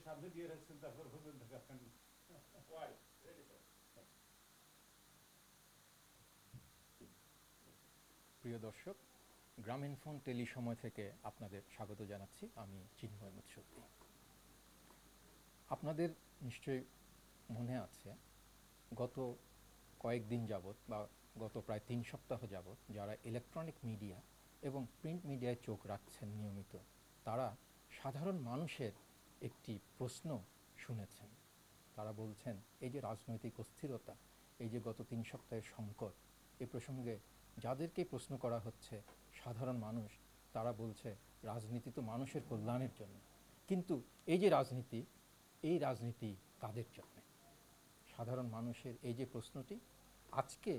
সামনে দিয়ে রাখছেন, তারপর বলবেন দেখাবেন। প্রিয় দর্শক, গ্রামীণ ফোন টেলি সময় থেকে আপনাদের স্বাগত জানাচ্ছি। আমি চিন্ময় মুৎসদ্দি। আপনাদের নিশ্চয়ই মনে আছে, গত কয়েকদিন যাবৎ বা গত প্রায় 3 সপ্তাহ যাবৎ যারা ইলেকট্রনিক মিডিয়া এবং প্রিন্ট মিডিয়ায় চোখ রাখছেন নিয়মিত, তারা সাধারণ মানুষের একটি প্রশ্ন শুনেছেন। তারা বলছেন, এই যে রাজনৈতিক অস্থিরতা, এই যে গত 3 সপ্তাহের সংকট, এ প্রসঙ্গে যাদেরকে প্রশ্ন করা হচ্ছে সাধারণ মানুষ, তারা বলছে রাজনীতি তো মানুষের কল্যাণের জন্য। কিন্তু এই যে রাজনীতি, এই রাজনীতি কাদের জন্য? সাধারণ মানুষের এই যে প্রশ্নটি, আজকে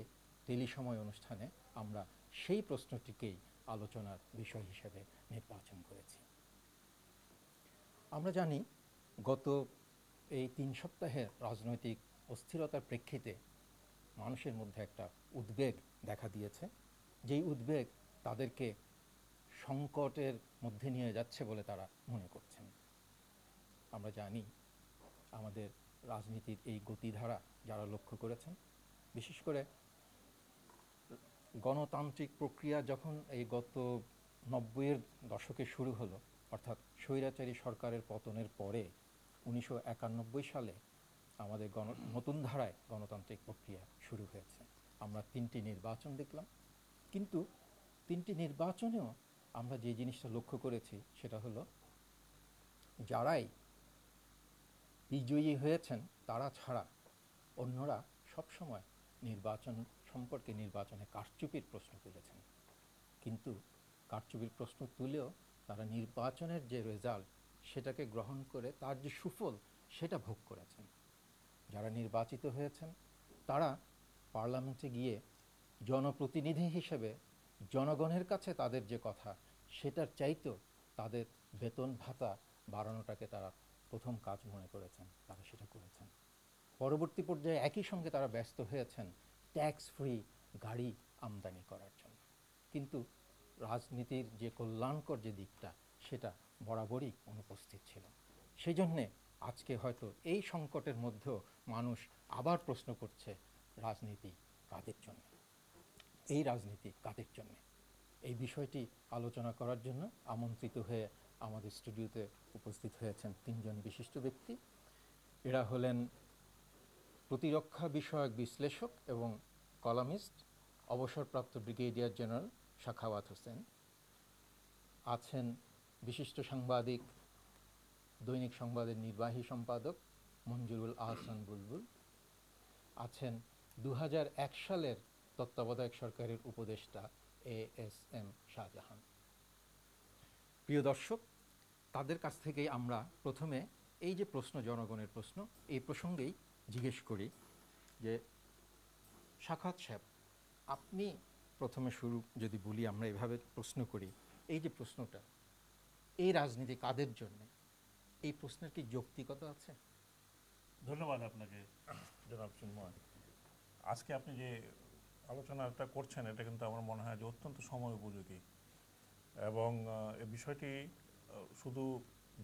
টেলি সময় অনুষ্ঠানে আমরা সেই প্রশ্নটিকেই আলোচনার বিষয় হিসেবে নির্বাচন করেছি। আমরা জানি, গত এই 3 সপ্তাহের রাজনৈতিক অস্থিরতার প্রেক্ষিতে মানুষের মধ্যে একটা উদ্বেগ দেখা দিয়েছে, যেই উদ্বেগ তাদেরকে সংকটের মধ্যে নিয়ে যাচ্ছে বলে তারা মনে করছেন। আমরা জানি, আমাদের রাজনীতির এই গতিধারা যারা লক্ষ্য করেছেন, বিশেষ করে গণতান্ত্রিক প্রক্রিয়া যখন এই গত 90-এর দশকে শুরু হলো, অর্থাৎ স্বৈরাচারী সরকারের পতনের পরে 1991 সালে আমাদের নতুন ধারায় গণতান্ত্রিক প্রক্রিয়া শুরু হয়েছে। আমরা 3টি নির্বাচন দেখলাম, কিন্তু 3টি নির্বাচনেও আমরা যে জিনিসটা লক্ষ্য করেছি সেটা হলো, যারাই বিজয়ী হয়েছেন তারা ছাড়া অন্যরা সবসময় নির্বাচন সম্পর্কে, নির্বাচনে কারচুপির প্রশ্ন তুলেছেন। কিন্তু কারচুপির প্রশ্ন তুলেও তারা নির্বাচনের যে রেজাল্ট, সেটাকে গ্রহণ করে তার যে সুফল, সেটা ভোগ করেছেন। যারা নির্বাচিত হয়েছেন তারা পার্লামেন্টে গিয়ে জনপ্রতিনিধি হিসেবে জনগণের কাছে তাদের যে কথা, সেটার চাইতেও তাদের বেতন ভাতা বাড়ানোটাকে তারা প্রথম কাজ মনে করেছেন, তারা সেটা করেছেন। পরবর্তী পর্যায়ে একই সঙ্গে তারা ব্যস্ত হয়েছেন ট্যাক্স ফ্রি গাড়ি আমদানি করার জন্য। কিন্তু রাজনীতির যে কল্যাণকর যে দিকটা, সেটা বরাবরই অনুপস্থিত ছিল। সেই জন্যে আজকে হয়তো এই সংকটের মধ্যেও মানুষ আবার প্রশ্ন করছে, রাজনীতি কাদের জন্য? এই রাজনীতি কাদের জন্য? এই বিষয়টি আলোচনা করার জন্য আমন্ত্রিত হয়ে আমাদের স্টুডিওতে উপস্থিত হয়েছেন 3জন বিশিষ্ট ব্যক্তি। এরা হলেন প্রতিরক্ষা বিষয়ক বিশ্লেষক এবং কলামিস্ট অবসরপ্রাপ্ত ব্রিগেডিয়ার জেনারেল সাখাওয়াত হোসেন। আছেন বিশিষ্ট সাংবাদিক, দৈনিক সংবাদের নির্বাহী সম্পাদক মঞ্জুরুল আহসান বুলবুল। আছেন 2001 সালের তত্ত্বাবধায়ক সরকারের উপদেষ্টা ASM শাহজাহান। প্রিয় দর্শক, তাদের কাছ থেকেই আমরা প্রথমে এই যে প্রশ্ন, জনগণের প্রশ্ন, এই প্রসঙ্গেই জিজ্ঞেস করি যে, সাখাওয়াত সাহেব, আপনি প্রথমে শুরু যদি বলি, আমরা এভাবে প্রশ্ন করি, এই যে প্রশ্নটা, এই রাজনীতি কাদের জন্য, এই প্রশ্নের কি যৌক্তিকতা আছে? ধন্যবাদ আপনাকে, জনাব চিন্ময়। আজকে আপনি যে আলোচনাটা করছেন, এটা কিন্তু আমার মনে হয় যে অত্যন্ত সময় উপযোগী, এবং এই বিষয়টি শুধু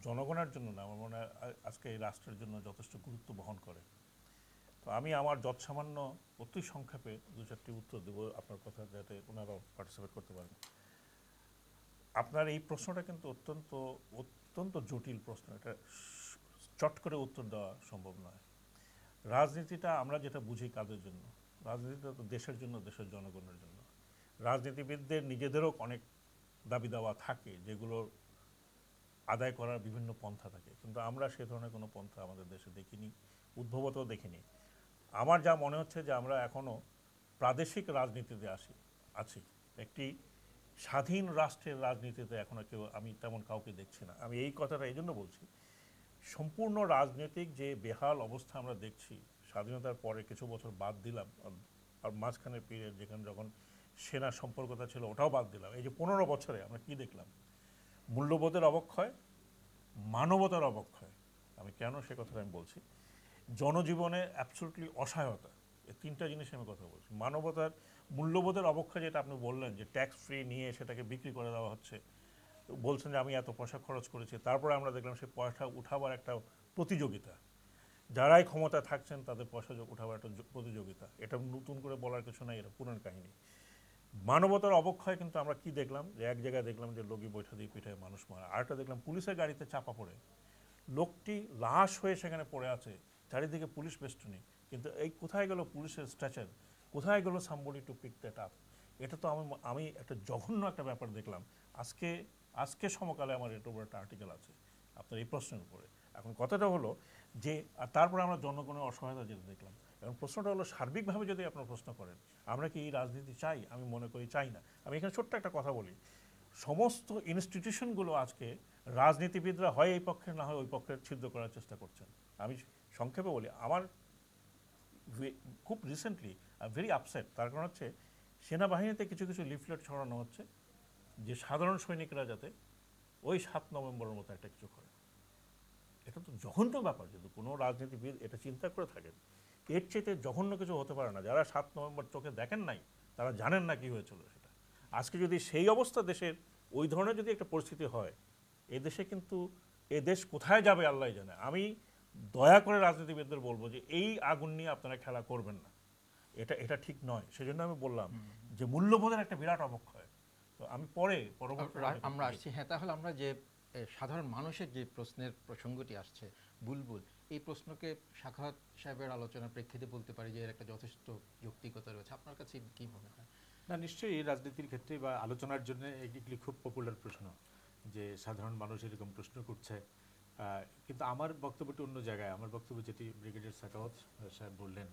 জনগণের জন্য না, আমার মনে হয় আজকে এই রাষ্ট্রের জন্য যথেষ্ট গুরুত্ব বহন করে। তো আমি আমার যৎসামান্য অতি সংক্ষেপে 2-4টি উত্তর দেবো আপনার কথা, যাতে ওনারাও পার্টিসিপেট করতে পারেন। আপনার এই প্রশ্নটা কিন্তু অত্যন্ত অত্যন্ত জটিল প্রশ্ন, এটা চট করে উত্তর দেওয়া সম্ভব নয়। রাজনীতিটা আমরা যেটা বুঝি কাদের জন্য, রাজনীতিটা তো দেশের জন্য, দেশের জনগণের জন্য। রাজনীতিবিদদের নিজেদেরও অনেক দাবি দাওয়া থাকে, যেগুলোর আদায় করার বিভিন্ন পন্থা থাকে, কিন্তু আমরা সে ধরনের কোনো পন্থা আমাদের দেশে দেখিনি, উদ্ভবতও দেখিনি। আমার যা মনে হচ্ছে যে আমরা এখনও প্রাদেশিক রাজনীতিতে আছি। একটি স্বাধীন রাষ্ট্রের রাজনীতিতে এখনও আমি তেমন কাউকে দেখছি না। আমি এই কথাটা এই জন্য বলছি, সম্পূর্ণ রাজনৈতিক যে বেহাল অবস্থা আমরা দেখছি, স্বাধীনতার পরে কিছু বছর বাদ দিলাম, আর মাঝখানের পিরিয়ড যেখানে যখন সেনা সম্পর্কতা ছিল ওটাও বাদ দিলাম, এই যে 15 বছরে আমরা কি দেখলাম? মূল্যবোধের অবক্ষয়, মানবতার অবক্ষয়। আমি কেন সে কথাটা আমি বলছি, জনজীবনে অ্যাবসলিউটলি অসহায়তা, এই 3টা জিনিস আমি কথা বলছি। মানবতার, মূল্যবোধের অবক্ষয়, যেটা আপনি বললেন যে ট্যাক্স ফ্রি নিয়ে সেটাকে বিক্রি করে দেওয়া হচ্ছে, বলছেন যে আমি এত পয়সা খরচ করেছি, তারপরে আমরা দেখলাম সে পয়সা উঠাবার একটা প্রতিযোগিতা, যারাই ক্ষমতা থাকছেন তাদের পয়সা উঠাবার একটা প্রতিযোগিতা। এটা নতুন করে বলার কিছু নাই, এটা পুরান কাহিনী। মানবতার অবক্ষয় কিন্তু আমরা কি দেখলাম, যে এক জায়গায় দেখলাম যে লগি বৈঠা দিয়ে পিঠায় মানুষ মারা, আরেকটা দেখলাম পুলিশের গাড়িতে চাপা পড়ে লোকটি লাশ হয়ে সেখানে পড়ে আছে, চারিদিকে পুলিশ বেষ্টনী, কিন্তু এই কোথায় গেল পুলিশের স্ট্রেচার, কোথায় গেল somebody to pick that up? এটা তো আমি একটা জঘন্য একটা ব্যাপার দেখলাম আজকে সমকালে আমার এটার উপর একটা আর্টিকেল আছে আপনার এই প্রশ্নের উপরে। এখন কথাটা হলো যে, আর তারপরে আমরা জনগণের অসহায়তা যেটা দেখলাম। এখন প্রশ্নটা হলো সার্বিকভাবে যদি আপনার প্রশ্ন করেন আমরা কি এই রাজনীতি চাই, আমি মনে করি চাই না। আমি এখানে ছোট্ট একটা কথা বলি, সমস্ত ইনস্টিটিউশনগুলো আজকে রাজনীতিবিদরা হয় এই পক্ষের না হয় ওই পক্ষের ছিদ্র করার চেষ্টা করছেন। আমি সংক্ষেপে বলি, আমার খুব রিসেন্টলি ভেরি আপসেট, তার কারণ হচ্ছে সেনাবাহিনীতে কিছু কিছু লিফলেট ছড়ানো হচ্ছে যে সাধারণ সৈনিকরা যাতে ওই 7 নভেম্বরের মতো একটা কিছু করে। এটা তো জঘন্য ব্যাপার, যদি কোনো রাজনীতিবিদ এটা চিন্তা করে থাকেন, এর চেয়ে জঘন্য কিছু হতে পারে না। যারা 7 নভেম্বর চোখে দেখেন নাই তারা জানেন না কি হয়েছিল সেটা। আজকে যদি সেই অবস্থা দেশের, ওই ধরনের যদি একটা পরিস্থিতি হয়, এ দেশে কিন্তু এ দেশ কোথায় যাবে আল্লাহ জানে। আমি দয়া করে রাজনীতিবিদদের বলবো যে এই আগুন নিয়ে আপনারা খেলা করবেন না, এটা ঠিক নয়। সেজন্য আমি বললাম যে মূল্যবোধের একটা বিরাট অবক্ষয়। তো আমি পরবর্তী আমরা আসছি। হ্যাঁ, তাহলে আমরা যে সাধারণ মানুষের যে প্রশ্নের প্রসঙ্গটি আসছে বুলবুল, এই প্রশ্নকে সাখাওয়াত সাহেবের আলোচনার প্রেক্ষিতে বলতে পারি যে এর একটা যথেষ্ট যৌক্তিকতা রয়েছে। আপনার কাছে কি মনে হয়? না, নিশ্চয়ই রাজনীতির ক্ষেত্রে বা আলোচনার জন্য এগুলি খুব পপুলার প্রশ্ন, যে সাধারণ মানুষ এরকম প্রশ্ন করছে। কিন্তু আমার বক্তব্যটি অন্য জায়গায়। আমার বক্তব্য যেটি ব্রিগেডিয়ার সাখাওয়াত সাহেব বললেন,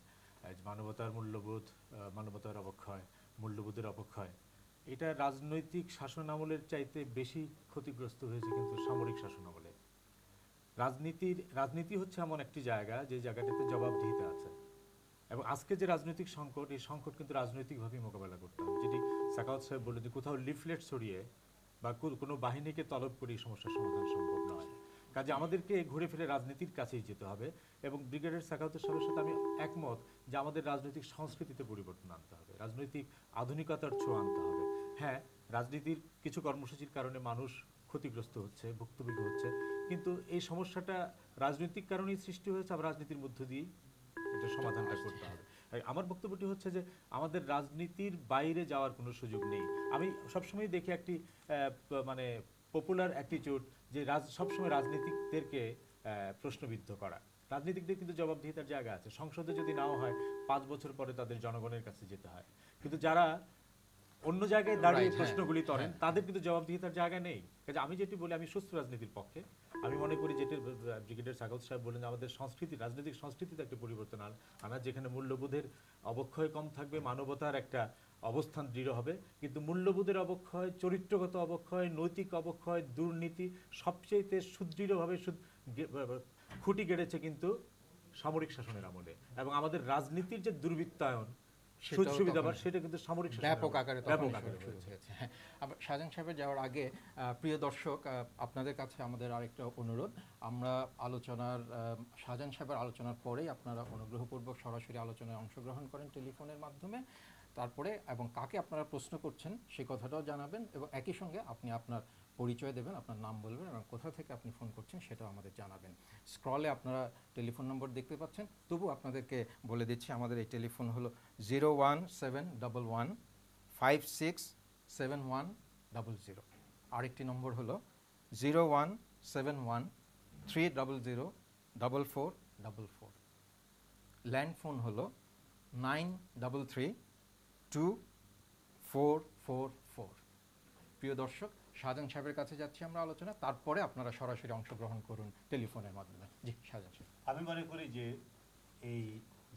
যে মানবতার মূল্যবোধ, মানবতার অবক্ষয়, মূল্যবোধের অবক্ষয়, এটা রাজনৈতিক শাসন আমলের চাইতে বেশি ক্ষতিগ্রস্ত হয়েছে কিন্তু সামরিক শাসন আমলে। রাজনীতি হচ্ছে এমন একটি জায়গা যে জায়গাটাতে জবাবদিহিতা আছে, এবং আজকে যে রাজনৈতিক সংকট, এই সংকট কিন্তু রাজনৈতিকভাবেই মোকাবেলা করতে হবে। যেটি সাখাওয়াত সাহেব বললেন যে কোথাও লিফলেট ছড়িয়ে বা কোনো বাহিনীকে তলব করে এই সমস্যার সমাধান সম্ভব নয়। কাজে আমাদেরকে ঘুরে ফিরে রাজনীতির কাছেই যেতে হবে। এবং ব্রিগেডিয়ার সাখাওয়াত সাহেবের সাথে আমি একমত যে আমাদের রাজনৈতিক সংস্কৃতিতে পরিবর্তন আনতে হবে, রাজনৈতিক আধুনিকতার ছোঁয়া আনতে হবে। হ্যাঁ, রাজনীতির কিছু কর্মসূচির কারণে মানুষ ক্ষতিগ্রস্ত হচ্ছে, ভুক্তভোগী হচ্ছে, কিন্তু এই সমস্যাটা রাজনৈতিক কারণেই সৃষ্টি হয়েছে, আবার রাজনীতির মধ্য দিয়েই এটা সমাধানটা করতে হবে। আমার বক্তব্যটি হচ্ছে যে আমাদের রাজনীতির বাইরে যাওয়ার কোনো সুযোগ নেই। আমি সবসময় দেখি একটি মানে পপুলার অ্যাটিটিউড, যে সবসময় রাজনীতিকদেরকে প্রশ্নবিদ্ধ করা। রাজনীতিকদের কিন্তু জবাবদিহিতার জায়গা আছে। সংসদে যদি নাও হয় 5 বছর পরে তাদের জনগণের কাছে যেতে হয়। কিন্তু যারা অন্য জায়গায় দাঁড়িয়ে প্রশ্নগুলি করেন তাদের কিন্তু জবাবদিহিতার জায়গা নেই। কাজে আমি যেটি বলি, আমি সুস্থ রাজনীতির পক্ষে। আমি মনে করি যেটি ব্রিগেডিয়ার সাখাওয়াত সাহেব বললেন, আমাদের সংস্কৃতি, রাজনৈতিক সংস্কৃতিতে একটা পরিবর্তন আনা, যেখানে মূল্যবোধের অবক্ষয় কম থাকবে, মানবতার একটা অবস্থান দৃঢ় হবে। কিন্তু মূল্যবোধের অবক্ষয়, চরিত্রগত অবক্ষয়, নৈতিক অবক্ষয়, দুর্নীতি সবচেয়ে সুদৃঢ়ভাবে খুঁটি গেড়েছে কিন্তু সামরিক শাসনের আমলে। এবং আমাদের রাজনীতির যে দুর্বৃত্তায়ন, সেটা কিন্তু সামরিক ব্যাপক আকারে শুরু হয়েছে। হ্যাঁ, শাহজাহান সাহেবের যাওয়ার আগে প্রিয় দর্শক, আপনাদের কাছে আমাদের আরেকটা অনুরোধ, আমরা আলোচনার শাহজাহান সাহেবের আলোচনার পরেই আপনারা অনুগ্রহপূর্বক সরাসরি আলোচনায় অংশগ্রহণ করেন টেলিফোনের মাধ্যমে। তারপরে এবং কাকে আপনারা প্রশ্ন করছেন সেই কথাটাও জানাবেন, এবং একই সঙ্গে আপনি আপনার পরিচয় দেবেন, আপনার নাম বলবেন এবং কোথা থেকে আপনি ফোন করছেন সেটাও আমাদের জানাবেন। স্ক্রলে আপনারা টেলিফোন নম্বর দেখতে পাচ্ছেন, তবু আপনাদেরকে বলে দিচ্ছি আমাদের এই টেলিফোন হলো 01711567100। আরেকটি নম্বর হলো 01713004444। ল্যান্ড ফোন হলো 93324444। প্রিয় দর্শক, শাহজাহান সাহেবের কাছে যাচ্ছি আমরা আলোচনা, তারপরে আপনারা সরাসরি অংশগ্রহণ করুন টেলিফোনের মাধ্যমে। জি শাহজাহান সাহেব। আমি মনে করি যে এই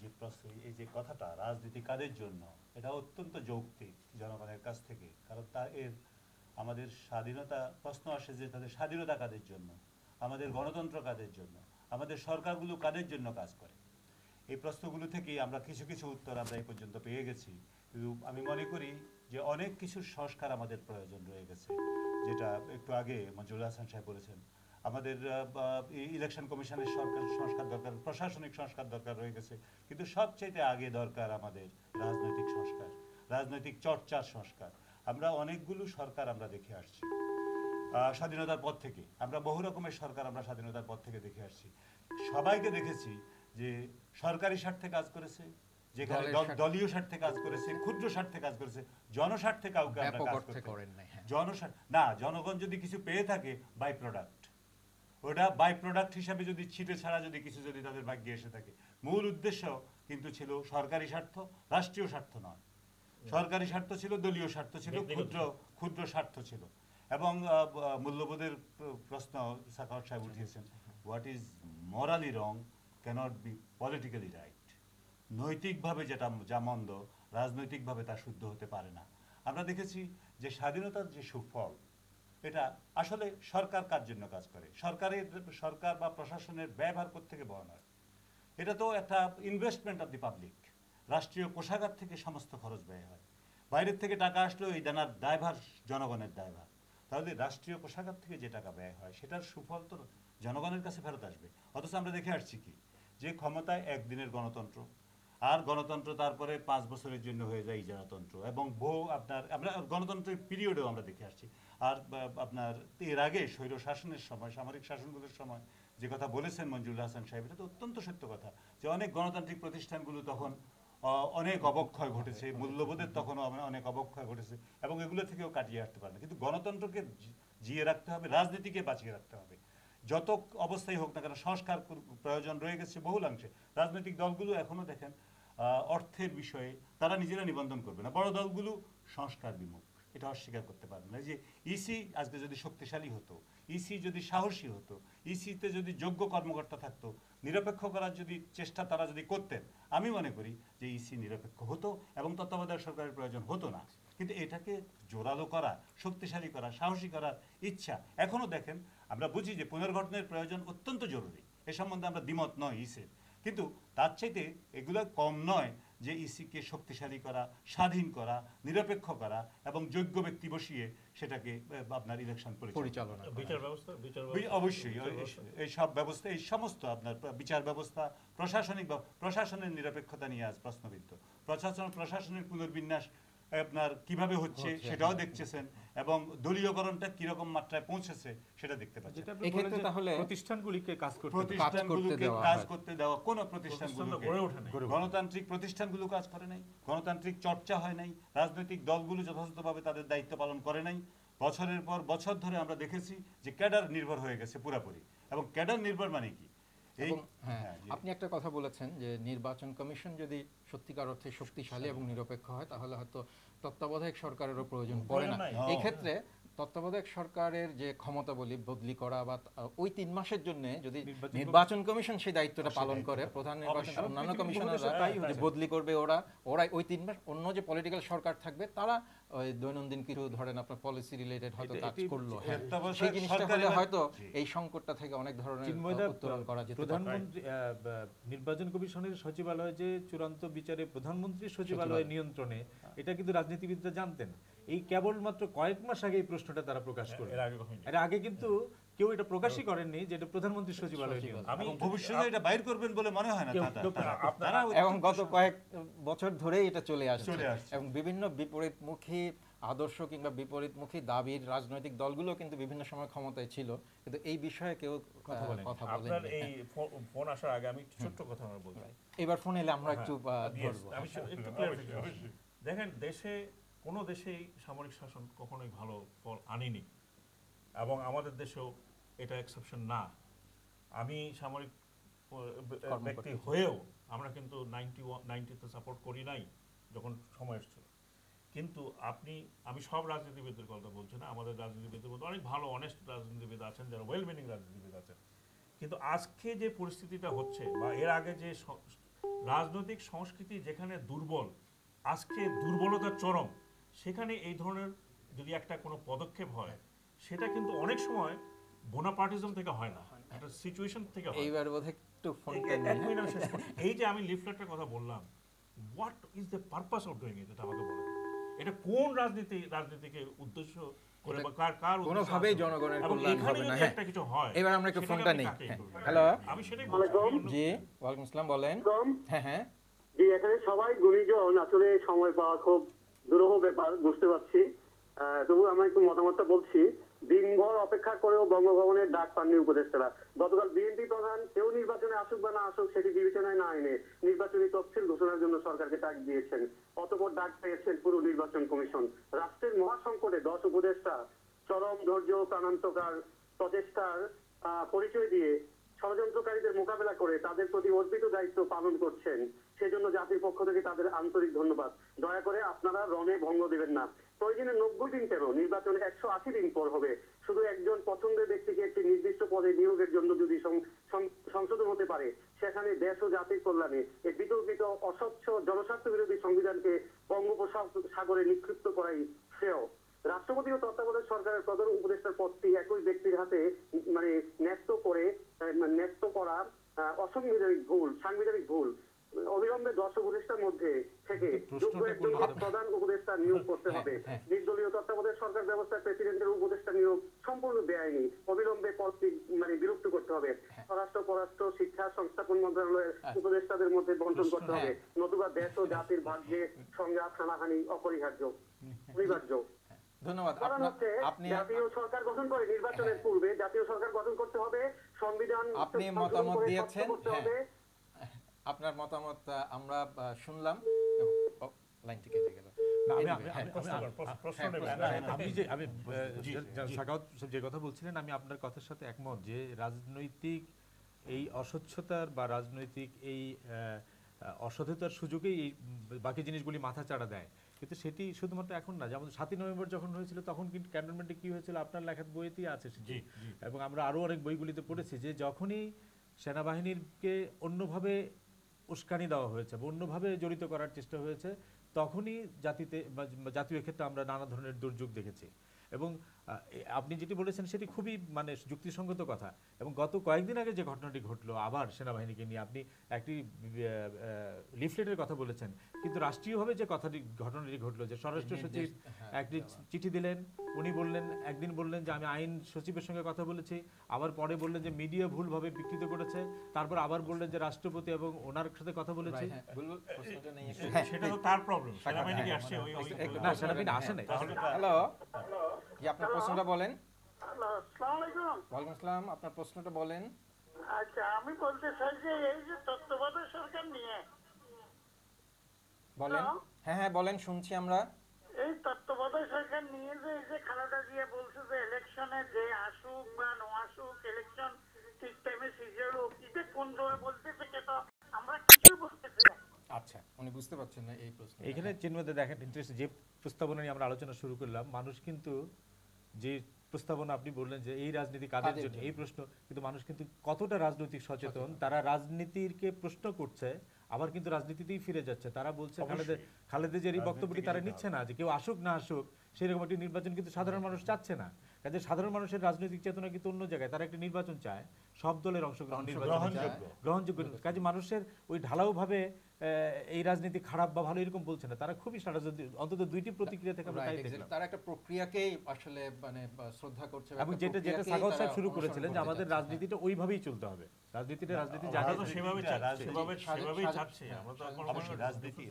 যে প্রশ্ন, এই যে কথাটা রাজনীতি কাদের জন্য, এটা অত্যন্ত যৌক্তিক জনগণের কাছ থেকে। কারণ আমাদের স্বাধীনতা প্রশ্ন আসে যে তাদের স্বাধীনতা কাদের জন্য, আমাদের গণতন্ত্র কাদের জন্য, আমাদের সরকারগুলো কাদের জন্য কাজ করে। এই প্রশ্নগুলো থেকেই আমরা কিছু কিছু উত্তর আমরা এই পর্যন্ত পেয়ে গেছি। কিন্তু আমি মনে করি যে অনেক কিছুর সংস্কার আমাদের প্রয়োজন রয়ে গেছে, যেটা একটু আগে মঞ্জুরুল হাসান সাহেব বলেছেন। আমাদের ইলেকশন কমিশনের সংস্কার দরকার, প্রশাসনিক সংস্কার দরকার রয়ে গেছে, কিন্তু সবচেয়ে আগে দরকার আমাদের রাজনৈতিক সংস্কার, রাজনৈতিক চর্চার সংস্কার। আমরা অনেকগুলো সরকার আমরা দেখে আসছি, স্বাধীনতার পর থেকে আমরা বহু রকমের সরকার আমরা স্বাধীনতার পর থেকে দেখে আসছি, সবাইকে দেখেছি যে সরকারি স্বার্থে কাজ করেছে, যেখানে দলীয় স্বার্থে কাজ করেছে, ক্ষুদ্র স্বার্থে কাজ করেছে, জনস্বার্থে কাউকে আমরা ব্যাপক কাজ অর্থে করতে করেন নাই, হ্যাঁ। জনস্বার্থ না, জনগণ যদি কিছু পেয়ে থাকে বাই প্রোডাক্ট, ওটা বাই প্রোডাক্ট হিসাবে যদি ছিটে ছাড়া যদি কিছু যদি তাদের ভাগ্যে এসে থাকে, মূল উদ্দেশ্য কিন্তু ছিল সরকারি স্বার্থ, রাষ্ট্রীয় স্বার্থ নয়। সরকারি স্বার্থ ছিল, দলীয় স্বার্থ ছিল, ক্ষুদ্র ক্ষুদ্র স্বার্থ ছিল। এবং মূল্যবোধের প্রশ্ন সাখাওয়াত সাহেব উঠিয়েছেন, what is morally wrong cannot be politically right. নৈতিকভাবে যেটা যা মন্দ, রাজনৈতিকভাবে তা শুদ্ধ হতে পারে না। আমরা দেখেছি যে স্বাধীনতার যে সুফল, এটা আসলে সরকার কার জন্য কাজ করে, সরকার বা প্রশাসনের ব্যয়ভার কোত্থেকে বহন হয়? এটা তো একটা ইনভেস্টমেন্ট অফ দি পাবলিক। রাষ্ট্রীয় কোষাগার থেকে সমস্ত খরচ ব্যয় হয়, বাইরের থেকে টাকা আসলেও এই দানার দায়ভার জনগণের দায়ভার। তাহলে রাষ্ট্রীয় কোষাগার থেকে যে টাকা ব্যয় হয় সেটার সুফল তো জনগণের কাছে ফেরত আসবে। অথচ আমরা দেখে আসছি কি, যে ক্ষমতায় একদিনের গণতন্ত্র, আর গণতন্ত্র তারপরে 5 বছরের জন্য হয়ে যায় ইজারাতন্ত্র, এবং আমরা গণতন্ত্রের পিরিয়ডেও আমরা দেখে আসছি। আর আপনার এর আগে স্বৈর শাসনের সময়, সামরিক শাসনগুলোর সময় যে কথা বলেছেন মঞ্জুরুল হাসান সাহেব, এটা তো অত্যন্ত সত্য কথা, যে অনেক গণতান্ত্রিক প্রতিষ্ঠানগুলো তখন অনেক অবক্ষয় ঘটেছে, মূল্যবোধের তখনও অনেক অবক্ষয় ঘটেছে, এবং এগুলো থেকেও কাটিয়ে আসতে পারে না। কিন্তু গণতন্ত্রকে জিয়ে রাখতে হবে, রাজনীতিকে বাঁচিয়ে রাখতে হবে। যত অবস্থায় হোক না কেন, সংস্কার প্রয়োজন রয়ে গেছে বহুলাংশে। রাজনৈতিক দলগুলো এখনো দেখেন অর্থের বিষয়ে তারা নিজেরা নিবন্ধন করবে না, বড় দলগুলো সংস্কার বিমুখ, এটা অস্বীকার করতে পারবে না। যে ইসি আজকে যদি শক্তিশালী হতো, ইসি যদি সাহসী হতো, ইসিতে যদি যোগ্য কর্মকর্তা থাকতো, নিরপেক্ষ করার যদি চেষ্টা তারা যদি করতেন, আমি মনে করি যে ইসি নিরপেক্ষ হতো এবং তত্ত্বাবধায়ক সরকারের প্রয়োজন হতো না। কিন্তু এটাকে জোরালো করা, শক্তিশালী করা, সাহসী করার ইচ্ছা এখনো দেখেন। আমরা বুঝি যে পুনর্গঠনের প্রয়োজন অত্যন্ত জরুরি, এ সম্বন্ধে আমরা দ্বিমত নয় ইসির, কিন্তু তার চাইতে এগুলো কম নয় যে ইসিকে শক্তিশালী করা, স্বাধীন করা, নিরপেক্ষ করা এবং যোগ্য ব্যক্তি বসিয়ে সেটাকে আপনার ইলেকশন পরিচালনা। অবশ্যই এই সব ব্যবস্থা, এই সমস্ত আপনার বিচার ব্যবস্থা, প্রশাসনের নিরপেক্ষতা নিয়ে আজ প্রশ্নবিদ্ধ। প্রশাসনের পুনর্বিন্যাস আপনার কিভাবে হচ্ছে সেটাও দেখছেন, এবং দলীয়করণটা কিরকম মাত্রায় পৌঁছেছে সেটা দেখতে পাচ্ছেন। এক্ষেত্রে তাহলে প্রতিষ্ঠানগুলিকে কাজ করতে দেওয়া, কোন প্রতিষ্ঠানগুলোকে, গণতান্ত্রিক প্রতিষ্ঠানগুলো কাজ করে নাই, গণতান্ত্রিক চর্চা হয় নাই, রাজনৈতিক দলগুলো যথাযথভাবে তাদের দায়িত্ব পালন করে নাই। বছরের পর বছর ধরে আমরা দেখেছি যে ক্যাডার নির্ভর হয়ে গেছে পুরাপুরি। এবং ক্যাডার নির্ভর মানে কি? আপনি একটা কথা বলেছেন যে নির্বাচন কমিশন যদি সত্যিকার অর্থে শক্তিশালী এবং নিরপেক্ষ হয়, তাহলে হয়তো তত্ত্বাবধায়ক সরকারেরও প্রয়োজন পড়ে না। এই ক্ষেত্রে তত্ত্বাবধায়ক সরকারের যে ক্ষমতা বদলি করা বা ওই 3 মাসের জন্য যদি নির্বাচন কমিশন সেই দায়িত্বটা পালন করে, প্রধান নির্বাচন অন্যান্য কমিশনাররা বদলি করবে, ওরা ওই 3 মাস অন্য যে পলিটিক্যাল সরকার থাকবে তারা ওই দৈনন্দিন কিছু ধরেন আপনার পলিসি রিলেটেড হয়তো কাজ করলো, সেই জিনিসটা হলে হয়তো এই সংকটটা থেকে অনেক ধরনের উত্তরণ করা যেতে পারে। প্রধানমন্ত্রী নির্বাচন কমিশনের সচিবালয় যে চূড়ান্ত বিচারে প্রধানমন্ত্রীর সচিবালয়ের নিয়ন্ত্রণে, এটা কিন্তু রাজনীতিবিদরা জানতেন। এই কেবলমাত্র কয়েক মাস আগে এই প্রশ্নটা তারা প্রকাশ করে, এর আগে কিন্তু কেউ এটা প্রকাশই করেননি যে এটা প্রধানমন্ত্রীর সচিবালয় নিয়ন্ত্রণ। আমি ভবিষ্যতে এটা বাইর করবেন বলে মনে হয় না। এবং গত কয়েক বছর ধরেই এটা চলে আসছে, এবং বিভিন্ন বিপরীতমুখী আদর্শ কিংবা বিপরীতমুখী দাবির রাজনৈতিক দলগুলো কিন্তু বিভিন্ন সময় ক্ষমতায় ছিল, কিন্তু এই বিষয়ে কেউ কথা বলেন। আপনার এই ফোন আসার আগে আমি ছোট্ট কথা বলবো, এবার ফোন এলে আমরা একটু ধরবো। আমি একটু ক্লারিফিকেশন। দেখেন, কোনো দেশেই সামরিক শাসন কখনোই ভালো ফল আনেনি, এবং আমাদের দেশেও এটা এক্সেপশন না। আমি সামরিক ব্যক্তি হয়েও আমরা কিন্তু 90-তে সাপোর্ট করি নাই যখন সময় এসেছিল। কিন্তু আমি সব রাজনীতিবিদদের কথা বলছি না, আমাদের রাজনীতিবিদদের মধ্যে অনেক ভালো অনেস্ট রাজনীতিবিদ আছেন, যারা ওয়েল মিনিং রাজনীতিবিদ আছেন। কিন্তু আজকে যে পরিস্থিতিটা হচ্ছে, বা এর আগে যে রাজনৈতিক সংস্কৃতি যেখানে দুর্বল, আজকে দুর্বলতার চরম, সেখানে এই ধরনের যদি একটা কোনো পদক্ষেপ হয়, সেটা কিন্তু অনেক সময় বোনাপার্টিজম থেকে হয় না, একটা সিচুয়েশন থেকে হয়। এইবার বোধহয় একটু ফোনটা এই যে আমি লিফলেটের কথা বললাম, what is the purpose of doing it, এটা আমাকে বলেন। এটা কোন রাজনীতিকে উদ্দেশ্য করে বা কার কোনোভাবেই জনগণের কল্যাণ হবে না। একটা কিছু হয়। এবার আমরা একটু ফোনটা নেই। হ্যালো, আমি সেটাই জি, ওয়ালাইকুম আসসালাম, বলেন। হ্যাঁ জি, এখানে সবাই গুণীজন, আসলে সময় পাওয়া খুব দুরূহ ব্যাপার, বুঝতে পারছি। তবু আমি একটু মতামতটা বলছি। দিনভর অপেক্ষা করেও বঙ্গভবনের ডাক পাননি উপদেষ্টারা। গতকাল বিএনপি প্রধান কেউ নির্বাচনে আসুক বা না আসুক সেটি বিবেচনায় না এনে নির্বাচনী তফসিল ঘোষণার জন্য সরকারকে ডাক দিয়েছেন। অতঃপর ডাক পেয়েছেন পুরো নির্বাচন কমিশন। রাষ্ট্রের মহাসংকটে 10 উপদেষ্টা চরম ধৈর্য প্রাণান্তকার প্রচেষ্টার পরিচয় দিয়ে ষড়যন্ত্রকারীদের মোকাবেলা করে তাদের প্রতি অর্পিত দায়িত্ব পালন করছেন। সেজন্য জাতির পক্ষ থেকে তাদের আন্তরিক ধন্যবাদ। দয়া করে আপনারা রণে ভঙ্গ দেবেন না। প্রয়োজনে 90 দিন কেন, নির্বাচন 180 দিন পর হবে। শুধু একজন পছন্দের ব্যক্তিকে একটি নির্দিষ্ট পদে নিয়োগের জন্য যদি সংশোধন হতে পারে, সেখানে দেশ ও জাতির কল্যাণে এই বিতর্কিত অস্বচ্ছ জনস্বার্থ বিরোধী সংবিধানকে বঙ্গোপসাগরে নিক্ষিপ্ত করাই শ্রেয়। রাষ্ট্রপতি ও তত্ত্বাবধায়ক সরকারের প্রধান উপদেষ্টার পদটি একই ব্যক্তির হাতে ন্যস্ত করা সাংবিধানিক ভুল। অবিলম্বে 10 উপদেষ্টার মধ্যে থেকে যোগ্য একজন প্রধান উপদেষ্টা নিয়োগ করতে হবে। নির্দলীয় তত্ত্বাবধায়ক সরকার ব্যবস্থায় প্রেসিডেন্টের উপদেষ্টা নিয়োগ সম্পূর্ণ বেআইনি। অবিলম্বে পদটি বিলুপ্ত করতে হবে। স্বরাষ্ট্র, পররাষ্ট্র, শিক্ষা, সংস্থাপন মন্ত্রণালয়ের উপদেষ্টাদের মধ্যে বন্টন করতে হবে। নতুবা দেশ ও জাতির ভাগ্যে সংঘাত হানাহানি অনিবার্য। ধন্যবাদ। আপনি জাতীয় সরকার গঠন করে নির্বাচনের পূর্বে জাতীয় সরকার গঠন করতে হবে, সংবিধান আপনি মতামত দিয়েছেন, আপনার মতামত আমরা শুনলাম। লাইনটি কেটে গেল। সাখাওয়াত যে কথা বলছিলেন, আমি আপনার কথার সাথে একমত যে রাজনৈতিক এই অস্বচ্ছতার বা রাজনৈতিক এই অসততার সুযোগেই এই বাকি জিনিসগুলি মাথা চাড়া দেয়। কিন্তু সেটি শুধুমাত্র এখন না, যেমন 7ই নভেম্বর যখন হয়েছিল তখন কিন্তু ক্যান্টনমেন্টে কি হয়েছিল আপনার লেখার বইতেই আছে সেটি, এবং আমরা আরও অনেক বইগুলিতে পড়েছি যে যখনই সেনাবাহিনীকে অন্যভাবে উস্কানি দেওয়া হয়েছে বা অন্যভাবে জড়িত করার চেষ্টা হয়েছে, তখনই জাতীয় ক্ষেত্রে আমরা নানা ধরনের দুর্যোগ দেখেছি। এবং আপনি যেটি বলেছেন সেটি খুবই মানে যুক্তিসঙ্গত কথা। এবং গত কয়েকদিন আগে যে ঘটনাটি ঘটলো আবার সেনাবাহিনীকে নিয়ে, আপনি একটি লিফলেটের কথা বলেছেন, কিন্তু রাষ্ট্রীয়ভাবে যে ঘটনাটি ঘটলো যে স্বরাষ্ট্র সচিব একটি চিঠি দিলেন, উনি বললেন, একদিন বললেন যে আমি আইন সচিবের সঙ্গে কথা বলেছি, আবার পরে বললেন যে মিডিয়া ভুলভাবে বিকৃত করেছে, তারপর আবার বললেন যে রাষ্ট্রপতি এবং ওনার সাথে কথা বলেছি। সেটা তো তার প্রবলেম, সেনাবাহিনী কি আসছে? না, সেনাবাহিনী আসে নাই। হ্যালো, আপনার প্রশ্নটা বলেন। আসসালামু আলাইকুম। ওয়ালাইকুম আসসালাম, আপনার প্রশ্নটা বলেন। আচ্ছা, আমি বলতে চাই যে এই যে তত্ত্বাবধায়ক সরকার নিয়ে বলেন। হ্যাঁ বলেন, শুনছি আমরা। এই তত্ত্বাবধায়ক সরকার নিয়ে যে এই যে খালেদা জিয়া বলছে যে ইলেকশনে যে আসুক বা নো আসুক, ইলেকশন ঠিক টাইমে সিজন হোক, এটা কোন ধরনের বলতেছে সেটা আমরা কিছু বুঝতেছি না। আচ্ছা, উনি বুঝতে পারছেন না এই প্রশ্ন। এখানে চিন্ময়দা দেখেন, ইন্টারেস্ট যে প্রস্তাবনা নিয়ে আমরা আলোচনা শুরু করলাম, মানুষ কিন্তু যে প্রস্তাবনা আপনি বললেন যে এই রাজনীতি কাদের জন্য, এই প্রশ্ন, কিন্তু মানুষ কিন্তু কতটা রাজনৈতিক সচেতন, তারা রাজনীতিকে প্রশ্ন করছে, আবার কিন্তু রাজনীতিতেই ফিরে যাচ্ছে। তারা বলছে খালেদা জিয়ার এই বক্তব্যটি তারা নিচ্ছে না, যে কেউ আসুক না আসুক সেরকম একটি নির্বাচন কিন্তু সাধারণ মানুষ চাচ্ছে না। কাজে সাধারণ মানুষের রাজনৈতিক চেতনা কিন্তু অন্য জায়গায়, তারা একটি নির্বাচন চায়, সব দলের অংশগ্রহণ, গ্রহণযোগ্য। কাজে মানুষের ওই ঢালাওভাবে এই রাজনীতি খারাপ বা ভালো এরকম বলছে না, তারা খুবই অন্তত দুইটি প্রতিক্রিয়া থেকে আমরা তাই দেখলাম। তারা একটা প্রক্রিয়াকেই আসলে মানে শ্রদ্ধা করছে, এবং যেটা সাখাওয়াত সাহেব শুরু করেছিলেন যে আমাদের রাজনীতিটা ওইভাবেই চলতে হবে, রাজনীতি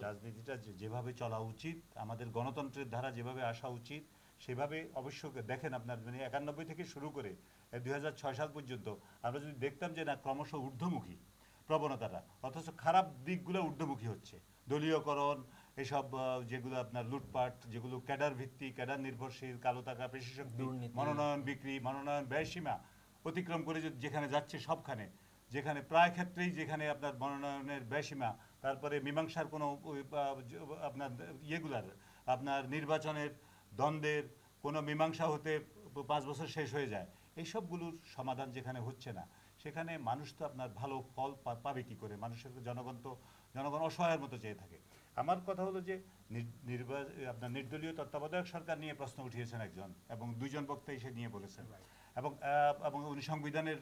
রাজনীতিটা যেভাবে চলা উচিত, আমাদের গণতন্ত্রের ধারা যেভাবে আসা উচিত সেভাবে অবশ্য দেখেন আপনার মানে 91 থেকে শুরু করে 2006 সাল পর্যন্ত আমরা যদি দেখতাম যে না ক্রমশ ঊর্ধ্বমুখী প্রবণতাটা, অথচ খারাপ দিকগুলো ঊর্ধ্বমুখী হচ্ছে। দলীয়করণ, এসব যেগুলো আপনার লুটপাট, যেগুলো ক্যাডার ভিত্তিক, ক্যাডার নির্ভরশীল, কালো টাকা, পেশিশক্তি, মনোনয়ন বিক্রি, মনোনয়ন ব্যয়সীমা অতিক্রম করে যেখানে যাচ্ছে সবখানে, যেখানে প্রায় ক্ষেত্রেই যেখানে আপনার মনোনয়নের ব্যয়সীমা, তারপরে মীমাংসার কোনো আপনার ইয়েগুলার আপনার নির্বাচনের দ্বন্দ্বের কোনো মীমাংসা হতে 5 বছর শেষ হয়ে যায়, এইসবগুলোর সমাধান যেখানে হচ্ছে না, সেখানে মানুষ তো আপনার ভালো ফল পাবে কি করে? মানুষের জনগণ অসহায়ের মতো চেয়ে থাকে। আমার কথা হলো যে আপনার নির্দলীয় তত্ত্বাবধায়ক সরকার নিয়ে প্রশ্ন উঠিয়েছেন একজন, এবং 2জন বক্তা এসে নিয়ে বলেছেন, এবং উনি সংবিধানের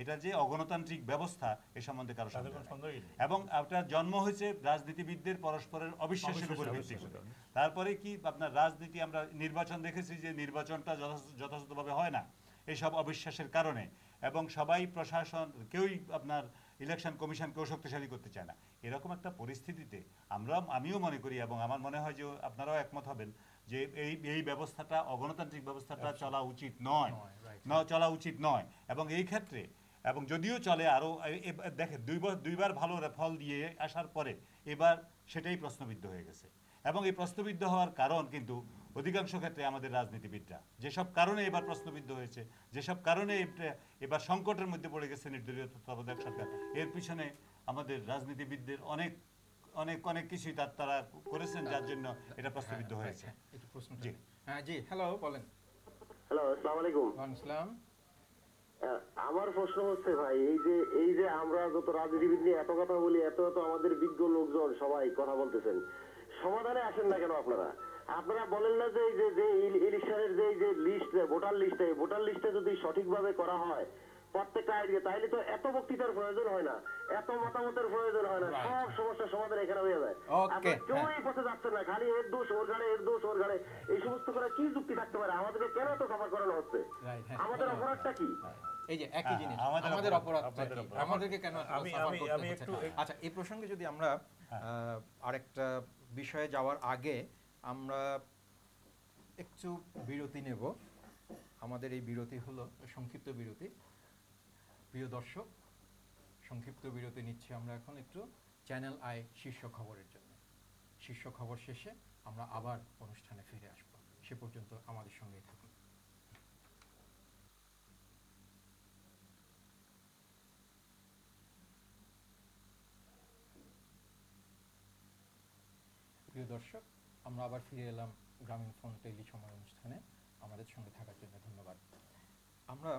এটা যে অগণতান্ত্রিক ব্যবস্থা এ সম্বন্ধে কারো সন্দেহ নেই। এবং আপনার জন্ম হয়েছে রাজনীতিবিদদের পরস্পরের অবিশ্বাসের উপর ভিত্তি করে। তারপরে কি আপনার রাজনীতি, আমরা নির্বাচন দেখেছি যে নির্বাচনটা যথাযথভাবে হয় না এইসব অবিশ্বাসের কারণে, এবং সবাই প্রশাসন কেউই আপনার ইলেকশন কমিশনকেও শক্তিশালী করতে চায় না। এরকম একটা পরিস্থিতিতে আমিও মনে করি এবং আমার মনে হয় যে আপনারাও একমত হবেন যে এই ব্যবস্থাটা অগণতান্ত্রিক ব্যবস্থাটা চলা উচিত নয়, চলা উচিত নয়। এবং এই ক্ষেত্রে এবং যদিও চলে আরও দেখেন দুইবার ভালো ফল দিয়ে আসার পরে এবার সেটাই প্রশ্নবিদ্ধ হয়ে গেছে। এবং এই প্রশ্নবিদ্ধ হওয়ার কারণ কিন্তু অধিকাংশ ক্ষেত্রে আমাদের রাজনীতিবিদরা যেসব কারণে এবার প্রশ্নবিদ্ধ হয়েছে, যেসব কারণে এবার সংকটের মধ্যে পড়ে গেছে নির্দলীয় তত্ত্বাবধায়ক সরকার, এর পিছনে আমাদের রাজনীতিবিদদের অনেক অনেক অনেক কিছুই তারা করেছেন, যার জন্য এটা প্রশ্নবিদ্ধ হয়েছে। একটু প্রশ্ন জি। হ্যাঁ জি, হ্যালো, বলেন। হ্যালো, আসসালামু আলাইকুম। ওয়ালাইকুম আসসালাম। আমার প্রশ্ন হচ্ছে ভাই, এই যে আমরা যত রাজনীতিবিদ নিয়ে এত কথা বলি, এত আমাদের বিজ্ঞ লোকজন সবাই কথা বলতেছেন, সমাধানে আসেন না কেন আপনারা? আপনারা বলেন না যে ইলেকশনের যে লিস্ট, ভোটার লিস্টে যদি সঠিকভাবে করা হয় প্রত্যেকটা আইডিয়া, তাইলে তো এত বক্তৃতার প্রয়োজন হয় না, এত মতামতের প্রয়োজন হয় না, সব সমস্যার সমাধান এখানে হয়ে যায়। আপনারা কেউ এই পথে যাচ্ছেন না, খালি এর দোষ ওর ঘাড়ে, এর দোষ ওর ঘাড়ে, এই সমস্ত করে কি যুক্তি থাকতে পারে? আমাদেরকে কেন এত সাফার করানো হচ্ছে? আমাদের অপরাধটা কি? এই যে একই জিনিস, আমাদের অপরাধটা কি? আমাদেরকে কেন সাফার করতে হচ্ছে? আচ্ছা, এই প্রসঙ্গে যদি আমরা আরেকটা বিষয়ে যাওয়ার আগে আমরা একটু বিরতি নেব। আমাদের এই বিরতি হলো সংক্ষিপ্ত বিরতি। প্রিয় দর্শক, সংক্ষিপ্ত বিরতি নিচ্ছি আমরা এখন একটু চ্যানেল আই শীর্ষ খবরের জন্য। শীর্ষ খবর শেষে আমরা আবার অনুষ্ঠানে ফিরে আসব। সে পর্যন্ত আমাদের সঙ্গেই থাকুন। প্রিয় দর্শক, আমরা আবার ফিরে এলাম গ্রামীণ ফোন টেলি সময় অনুষ্ঠানে। আমাদের সঙ্গে থাকার জন্য ধন্যবাদ। আমরা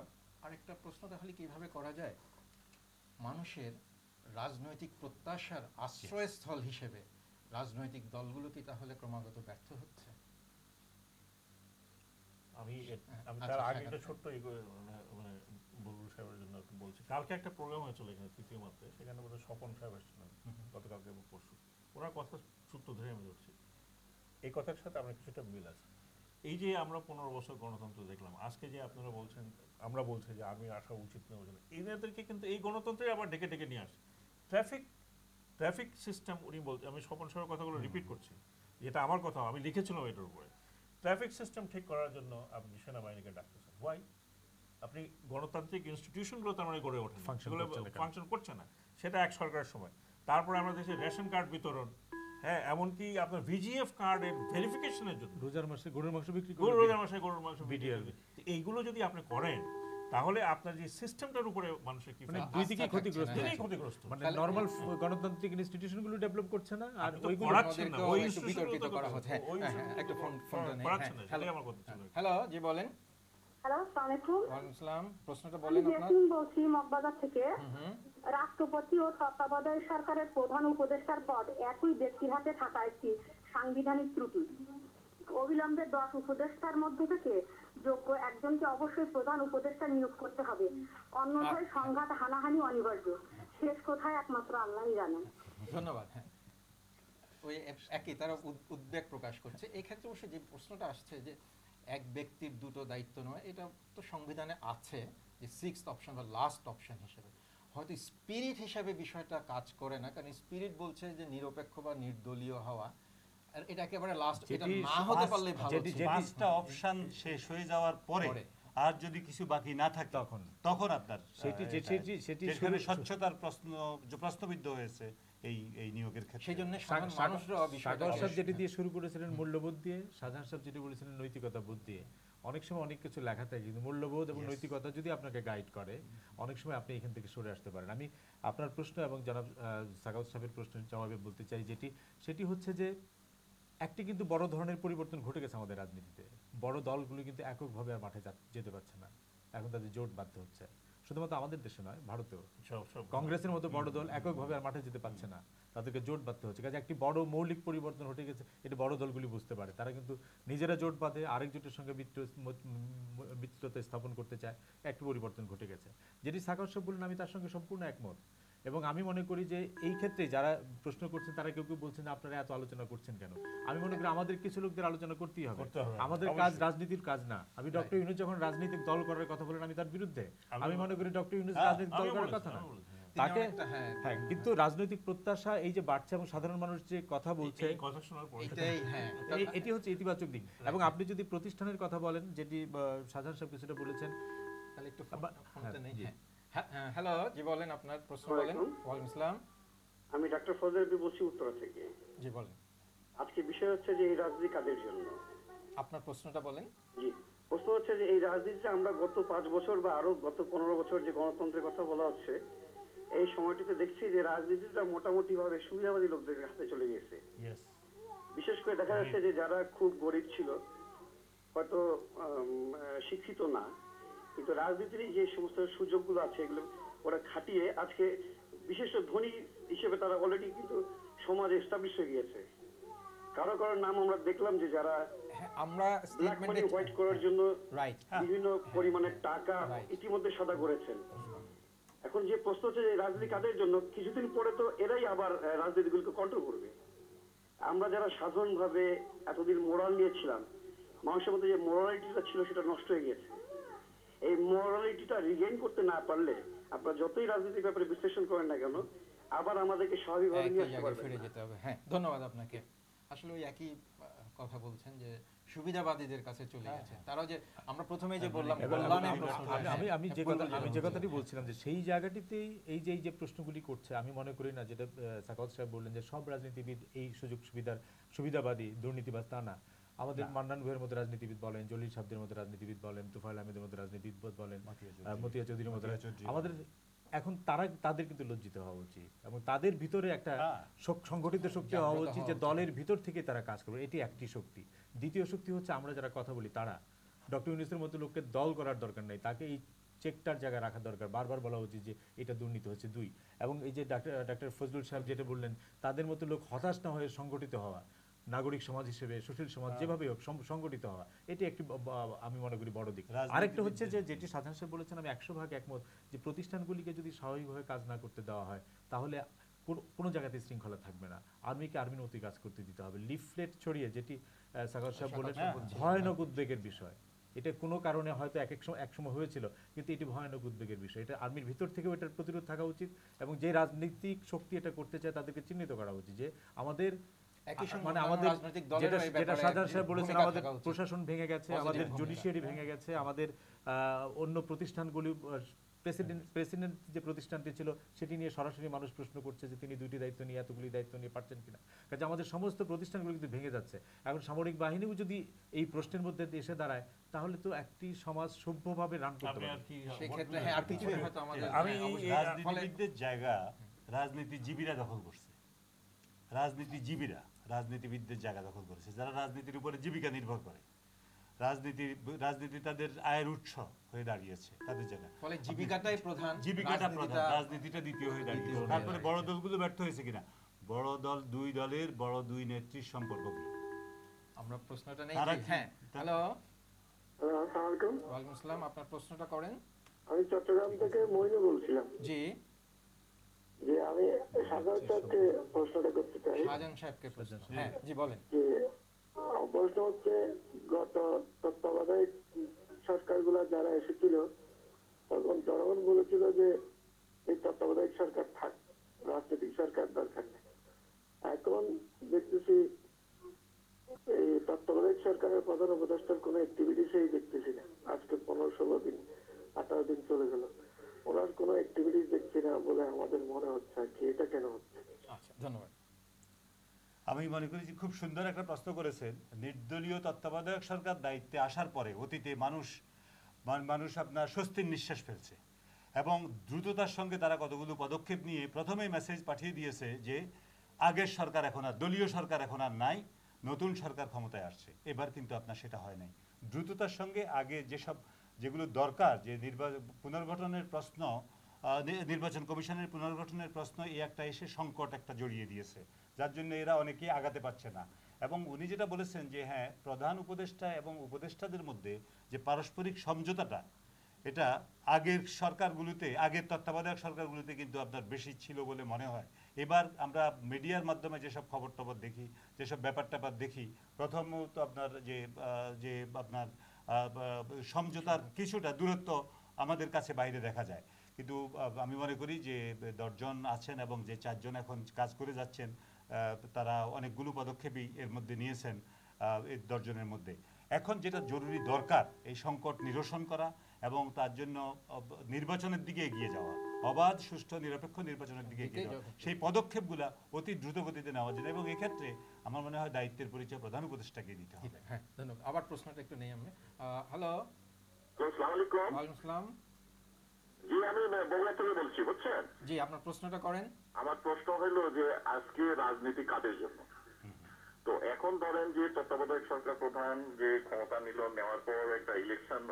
আরেকটা প্রশ্ন তাহলে কিভাবে করা যায়, মানুষের রাজনৈতিক প্রত্যাশার আশ্রয়স্থল হিসেবে রাজনৈতিক দলগুলো কি তাহলে ক্রমাগত ব্যর্থ হচ্ছে? আমি তার আগে একটা ছোট্ট মানে বুলবুল সাহেবের জন্য একটু বলছি। কালকে একটা প্রোগ্রাম হয়েছিল এখানে তৃতীয় মাত্রায়, সেখানে বোধহয় স্বপন সাহেব এসেছিলেন গতকালকে এবং পরশু। ওনার কথা সূত্র ধরে আমি ধরছি, এই কথার সাথে আমার কিছুটা মিল আছে। এই যে আমরা 15 বছর গণতন্ত্র দেখলাম, আজকে যে আপনারা বলছেন, আমরা বলছি যে আমি আসা উচিত না, এদেরকে কিন্তু এই গণতন্ত্রে আবার ডেকে ডেকে নিয়ে আসে। ট্রাফিক সিস্টেম উনি বলতে, আমি স্বপন সাহেবের কথাগুলো রিপিট করছি, যেটা আমার কথা, আমি লিখেছিলাম এটার উপরে। ট্রাফিক সিস্টেম ঠিক করার জন্য আপনি সেনাবাহিনীকে ডাকতেছেন, ওয়াই? আপনি গণতান্ত্রিক ইনস্টিটিউশনগুলো তার মানে গড়ে ওঠেন, সেগুলো ফাংশন করছে না, সেটা এক সরকারের সময়। তারপরে আমরা দেশে রেশন কার্ড বিতরণ, হ্যাঁ, এমনকি আপনার ভিজিএফ কার্ডের ভেরিফিকেশনের জন্য রোজার মাসে গরুর মাংস বিক্রি রোজার মাসে গরুর মাংস বিডিএল, এইগুলো যদি আপনি করেন তাহলে আপনার যে সিস্টেমটার উপরে মানুষের কি মানে দুই দিকে ক্ষতিগ্রস্ত, ক্ষতিগ্রস্ত, মানে নরমাল গণতান্ত্রিক ইনস্টিটিউশনগুলো ডেভেলপ করছে না, আর ওইগুলো করাচ্ছেন না, ওই বিতর্কিত করা হচ্ছে। একটা ফোন করাচ্ছেন না, সেটাই আমার কথা ছিল। হ্যালো, জি বলেন। হ্যালো, আসসালামু আলাইকুম। ওয়ালাইকুম আসসালাম। প্রশ্নটা আমি বলেন আপনার। জেসমিন বলছি মগবাজার থেকে। রাষ্ট্রপতি ও তত্ত্বাবধায়ক সরকারের প্রধান উপদেষ্টার পদ একই ব্যক্তির হাতে থাকা একটি সাংবিধানিক ত্রুটি। অবিলম্বে 10 উপদেষ্টার মধ্যে থেকে যোগ্য একজনকে অবশ্যই প্রধান উপদেষ্টা নিয়োগ করতে হবে, অন্যথায় সংঘাত হানাহানি অনিবার্য। শেষ কোথায় একমাত্র আল্লাহই জানেন। ধন্যবাদ। হ্যাঁ, ওই একই তারা উদ্বেগ প্রকাশ করছে। এই ক্ষেত্রে অবশ্যই যে প্রশ্নটা আসছে যে এক ব্যক্তির দুটো দায়িত্ব নয়, এটা তো সংবিধানে আছে যে 6th অপশন বা লাস্ট অপশন হিসেবে। হয়তো স্পিরিট হিসেবে বিষয়টা কাজ করে না, কারণ স্পিরিট বলছে যে নিরপেক্ষ বা নির্দলীয় হওয়া, আর এটা একেবারে লাস্ট, এটা না হতে পারলে ভালো ছিল। পাঁচটা অপশন শেষ হয়ে যাওয়ার পরে আর যদি কিছু বাকি না থাকে তখন আপনার সেটি স্বচ্ছতার প্রশ্নবিদ্ধ হয়েছে এই নিয়োগের ক্ষেত্রে। সেই জন্য সাধারণ মানুষরা সাগর সাহেব যেটি দিয়ে শুরু করেছিলেন মূল্যবোধ দিয়ে, সাধারণ সাহেব যেটি বলেছিলেন নৈতিকতা বোধ দিয়ে। অনেক সময় অনেক কিছু লেখা থাকে, কিন্তু মূল্যবোধ এবং নৈতিকতা যদি আপনাকে গাইড করে, অনেক সময় আপনি এখান থেকে সরে আসতে পারেন। আমি আপনার প্রশ্ন এবং জনাব সাগর সাহেবের প্রশ্নের জবাবে বলতে চাই সেটি হচ্ছে যে একটি কিন্তু বড় ধরনের পরিবর্তন ঘটে গেছে আমাদের রাজনীতিতে। বড় দলগুলো কিন্তু এককভাবে আর মাঠে যেতে পারছে না, এখন তাদের জোট বাধ্য হচ্ছে। শুধুমাত্র আমাদের দেশে নয়, ভারতেও কংগ্রেসের মতো বড় দল এককভাবে আর মাঠে যেতে পারছে না, তাদেরকে জোট বাঁধতে হচ্ছে। কাজে একটি বড় মৌলিক পরিবর্তন ঘটে গেছে, এটা বড় দলগুলি বুঝতে পারে। তারা কিন্তু নিজেরা জোট বাঁধে, আরেক জোটের সঙ্গে মিত্রতা স্থাপন করতে চায়, একটি পরিবর্তন ঘটে গেছে। যেটি সাগর সাহেব বললেন, আমি তার সঙ্গে সম্পূর্ণ একমত। এবং আমি মনে করি যে এই ক্ষেত্রে যারা প্রশ্ন করছেন তারা কেউ কেউ বলছেন আপনারা এত আলোচনা করছেন কেন। আমি মনে করি আমাদের কিছু লোকদের আলোচনা করতেই হবে, আমাদের কাজ রাজনীতির কাজ না। আমি ডক্টর ইউনূস যখন রাজনৈতিক দল করার কথা বলেন, আমি তার বিরুদ্ধে। আমি মনে করি ডক্টর ইউনূস রাজনৈতিক দল করার কথা না। তিনি তাকে অনেকটা, হ্যাঁ, হ্যাঁ, কিন্তু রাজনৈতিক প্রত্যাশা এই যে বাড়ছে এবং সাধারণ মানুষ যে কথা বলছে, এই কথা শোনার পর এইটাই, হ্যাঁ, এটি হচ্ছে ইতিবাচক দিক। এবং আপনি যদি প্রতিষ্ঠানের কথা বলেন, যেটি সাধারণ সাহেব কিছুটা বলেছেন, তাহলে একটু ফোনটা হ্যাঁ, নেই। জি। হ্যাঁ, হ্যালো, জি বলেন, আপনার প্রশ্ন বলেন। ওয়ালাইকুম আসসালাম, আমি ডাক্তার ফজল বলছি উত্তরা থেকে। জি বলেন, আজকে বিষয় হচ্ছে যে এই রাজনীতি কাদের জন্য। আপনার প্রশ্নটা বলেন। জি, প্রশ্ন হচ্ছে যে এই রাজনীতিতে আমরা গত 5 বছর বা আরো গত 15 বছর যে গণতন্ত্রের কথা বলা হচ্ছে, এই সময়টিতে দেখছি যে রাজনীতিটা মোটামুটি ভাবে সুবিধাবাদী লোকদের হাতে চলে গেছে। ইয়েস, বিশেষ করে দেখা যাচ্ছে যে যারা খুব গরিব ছিল, হয়তো শিক্ষিত না, কিন্তু রাজনীতির যে সমস্ত সুযোগগুলো আছে এগুলো ওরা খাটিয়ে আজকে বিশেষ ধনী হিসেবে তারা অলরেডি কিন্তু সমাজে এস্টাবলিশ হয়ে গিয়েছে। কারো কারো নাম আমরা দেখলাম যে যারা হ্যাঁ, আমরা ব্ল্যাক মানি স্টেটমেন্টে, হোয়াইট করার জন্য রাইট, বিভিন্ন পরিমাণে টাকা Right. ইতিমধ্যে সাদা করেছেন। এখন যে প্রশ্ন হচ্ছে যে রাজনীতি কাদের জন্য, কিছুদিন পরে তো এরাই আবার রাজনীতিগুলোকে কন্ট্রোল করবে। আমরা যারা সাধারণভাবে এতদিন মোরাল নিয়েছিলাম, মানুষের মধ্যে যে মোরালিটিটা ছিল সেটা নষ্ট হয়ে গেছে। এই মোরালিটিটা রিগেইন করতে না পারলে আপনারা যতই রাজনীতির ব্যাপারে বিশ্লেষণ করেন না কেন, আবার আমাদেরকে স্বাভাবিকভাবে নিয়ে একই আসতে জায়গায় পারবেন ফিরে না। যেতে হবে। হ্যাঁ, ধন্যবাদ আপনাকে। আসলে ওই একই কথা বলছেন যে সুবিধাবাদীদের কাছে চলে গেছে তারাও, যে আমরা প্রথমেই যে বললাম এবং কল্যাণের প্রশ্নটা, আমি যে কথা আমি যে কথাটি বলছিলাম, যে সেই জায়গাটিতেই এই যে প্রশ্নগুলি করছে, আমি মনে করি না যেটা সাকাওয়াত সাহেব বললেন যে সব রাজনীতিবিদ এই সুযোগ সুবিধাবাদী দুর্নীতিবাজ, তা না। আমাদের মান্নান গুহের মতো রাজনীতিবিদ বলেন, জলিল সাহেবদের মতো রাজনীতিবিদ বলেন, তুফাইল আহমেদের মতো রাজনীতিবিদ বলেন, মতিয়া চৌধুরীর মতো, আমাদের এখন তাদের কিন্তু লজ্জিত হওয়া উচিত এবং তাদের ভিতরে একটা সংগঠিত শক্তি হওয়া উচিত, যে দলের ভিতর থেকে তারা কাজ করবে। এটি একটি শক্তি। দ্বিতীয় শক্তি হচ্ছে আমরা যারা কথা বলি তারা, ডক্টর ইউনূসের মতো লোককে দল করার দরকার নেই, তাকে এই চেকটার জায়গায় রাখা দরকার, বারবার বলা উচিত যে এটা দুর্নীতি হচ্ছে। 2, এবং এই যে ডাক্তার ফজলুল সাহেব যেটা বললেন, তাদের মতো লোক হতাশ না হয়ে সংগঠিত হওয়া, নাগরিক সমাজ হিসেবে, সুশীল সমাজ যেভাবে হোক সংগঠিত হওয়া, এটি একটি আমি মনে করি বড় দিক। আরেকটা হচ্ছে যে যেটি সাধারণ সাহেব বলেছেন, আমি 100% একমত, যে প্রতিষ্ঠানগুলিকে যদি স্বাভাবিকভাবে কাজ না করতে দেওয়া হয়, তাহলে কোনো জায়গাতে শৃঙ্খলা থাকবে না। আর্মিকে আর্মির মতোই কাজ করতে দিতে হবে। লিফলেট ছড়িয়ে, যেটি সাগর সাহেব বলেন, ভয়ানক উদ্বেগের বিষয়। এটা কোনো কারণে হয়তো এক সময় হয়েছিল, কিন্তু এটি ভয়ানক উদ্বেগের বিষয়। এটা আর্মির ভিতর থেকেও এটার প্রতিরোধ থাকা উচিত, এবং যে রাজনৈতিক শক্তি এটা করতে চায় তাদেরকে চিহ্নিত করা উচিত, যে আমাদের একই সঙ্গে মানে অন্যান্য আমাদের রাজনৈতিক দলেরও এই যেটা ব্যাপারে সাধারণ সাহেব বলেছেন, ভূমিকা আমাদের থাকা উচিত। প্রশাসন ভেঙে গেছে, Positive আমাদের ভূমিকা। জুডিশিয়ারি ভেঙে গেছে, আমাদের অন্য প্রতিষ্ঠানগুলি, প্রেসিডেন্ট যে প্রতিষ্ঠানটি ছিল সেটি নিয়ে সরাসরি মানুষ প্রশ্ন করছে যে তিনি 2টি দায়িত্ব নিয়ে এতগুলি দায়িত্ব নিয়ে পারছেন কিনা। কাজে আমাদের সমস্ত প্রতিষ্ঠানগুলো কিন্তু ভেঙে যাচ্ছে। এখন সামরিক বাহিনীও যদি এই প্রশ্নের মধ্যে এসে দাঁড়ায়, তাহলে তো একটি সমাজ সভ্যভাবে রান করতে আপনি আর পারবে। কি সেই ক্ষেত্রে হ্যাঁ, আর কিছুই হয়তো আমাদের, আমি হ্যাঁ, অবশ্যই। রাজনীতিবিদদের জায়গা রাজনীতিজীবীরা দখল করছে। রাজনীতিবিদদের জায়গা দখল করেছে, যারা রাজনীতির উপরে জীবিকা নির্ভর করে। রাজনীতি তাদের আয়ের উৎস হয়ে দাঁড়িয়েছে তাদের জায়গা। ফলে জীবিকাটাই প্রধান, জীবিকাটা প্রধান, রাজনীতিটা রাজনীতিটা দ্বিতীয় হয়ে দাঁড়িয়েছে। দ্বিতীয় হয়ে তারপরে বড় দাঁড়িয়েছে। দলগুলো ব্যর্থ হয়েছে কিনা, বড় দল 2 দলের বড় 2 নেত্রীর সম্পর্ক কি? আমরা প্রশ্নটা নেই। তারা জি, কি- হ্যাঁ, হ্যালো, আসসালামু আলাইকুম। ওয়ালাইকুম আসসালাম, আপনার প্রশ্নটা করেন। আমি চট্টগ্রাম থেকে মইনু বলছিলাম। জি, যে আমি সাধারণ সাহেবকে প্রশ্নটা করতে চাই। শাহজাহান সাহেবকে প্রশ্ন, হ্যাঁ, জি বলেন। যে প্রশ্ন হচ্ছে, গত তত্ত্বাবধায়ক সরকারগুলো যারা এসেছিল তখন জনগণ বলেছিল যে এই তত্ত্বাবধায়ক সরকার থাক, রাজনৈতিক সরকার দরকার নেই। এখন দেখতেছি এই তত্ত্বাবধায়ক সরকারের প্রধান উপদেষ্টার কোনো অ্যাক্টিভিটিসই দেখতেছি না। আজকে 15-16 দিন 18 দিন চলে গেল, ওনার কোনো অ্যাক্টিভিটিস দেখছি না বলে আমাদের মনে হচ্ছে। আর কি, এটা কেন হচ্ছে? আচ্ছা, ধন্যবাদ। আমি মনে করি যে খুব সুন্দর একটা প্রশ্ন করেছেন। নির্দলীয় তত্ত্বাবধায়ক সরকার দায়িত্বে আসার পরে অতীতে মানুষ আপনার স্বস্তির নিঃশ্বাস ফেলছে, এবং দ্রুততার সঙ্গে তারা কতগুলো পদক্ষেপ নিয়ে প্রথমেই মেসেজ পাঠিয়ে দিয়েছে যে আগের সরকার এখন আর, দলীয় সরকার এখন আর নাই, নতুন সরকার ক্ষমতায় আসছে। এবার কিন্তু আপনার সেটা হয় নাই। দ্রুততার সঙ্গে আগে যেগুলো দরকার, যে পুনর্গঠনের প্রশ্ন, নির্বাচন কমিশনের পুনর্গঠনের প্রশ্ন, এই একটা এসে সংকট একটা জড়িয়ে দিয়েছে, যার জন্য এরা অনেকেই আগাতে পারছে না। এবং উনি যেটা বলেছেন যে হ্যাঁ, প্রধান উপদেষ্টা এবং উপদেষ্টাদের মধ্যে যে পারস্পরিক সমঝোতাটা, এটা আগের তত্ত্বাবধায়ক সরকারগুলোতে কিন্তু আপনার বেশি ছিল বলে মনে হয়। এবার আমরা মিডিয়ার মাধ্যমে যেসব খবর টবর দেখি, যেসব ব্যাপার দেখি, প্রথমত আপনার যে আপনার সমঝোতার কিছুটা দূরত্ব আমাদের কাছে বাইরে দেখা যায়। কিন্তু আমি মনে করি যে 10 জন আছেন এবং যে 4 জন এখন কাজ করে যাচ্ছেন তারা অনেকগুলো পদক্ষেপই এর মধ্যে নিয়েছেন এই 10 জনের মধ্যে। এখন যেটা জরুরি দরকার এই সংকট নিরসন করা এবং তার জন্য নির্বাচনের দিকে এগিয়ে যাওয়া, অবাধ সুষ্ঠু নিরপেক্ষ নির্বাচনের দিকে এগিয়ে যাওয়া, সেই পদক্ষেপগুলা অতি দ্রুত গতিতে নেওয়া যায় এবং এক্ষেত্রে আমার মনে হয় দায়িত্বের পরিচয় প্রধান উপদেষ্টাকে দিতে হবে। হ্যাঁ, ধন্যবাদ। আবার প্রশ্নটা একটু নেই আমি। হ্যালো, আসসালামু আলাইকুম। ওয়ালাইকুম আসসালাম। জি, আমি বগুড়া থেকে বলছি, বুঝছেন। জি, আপনার প্রশ্নটা করেন। আমার প্রশ্ন হলো যে আজকে রাজনীতি কাদের জন্য? তো এখন ধরেন যে তত্ত্বাবধায়ক সরকার প্রধান যে ক্ষমতা নিল, নেওয়ার পর একটা ইলেকশন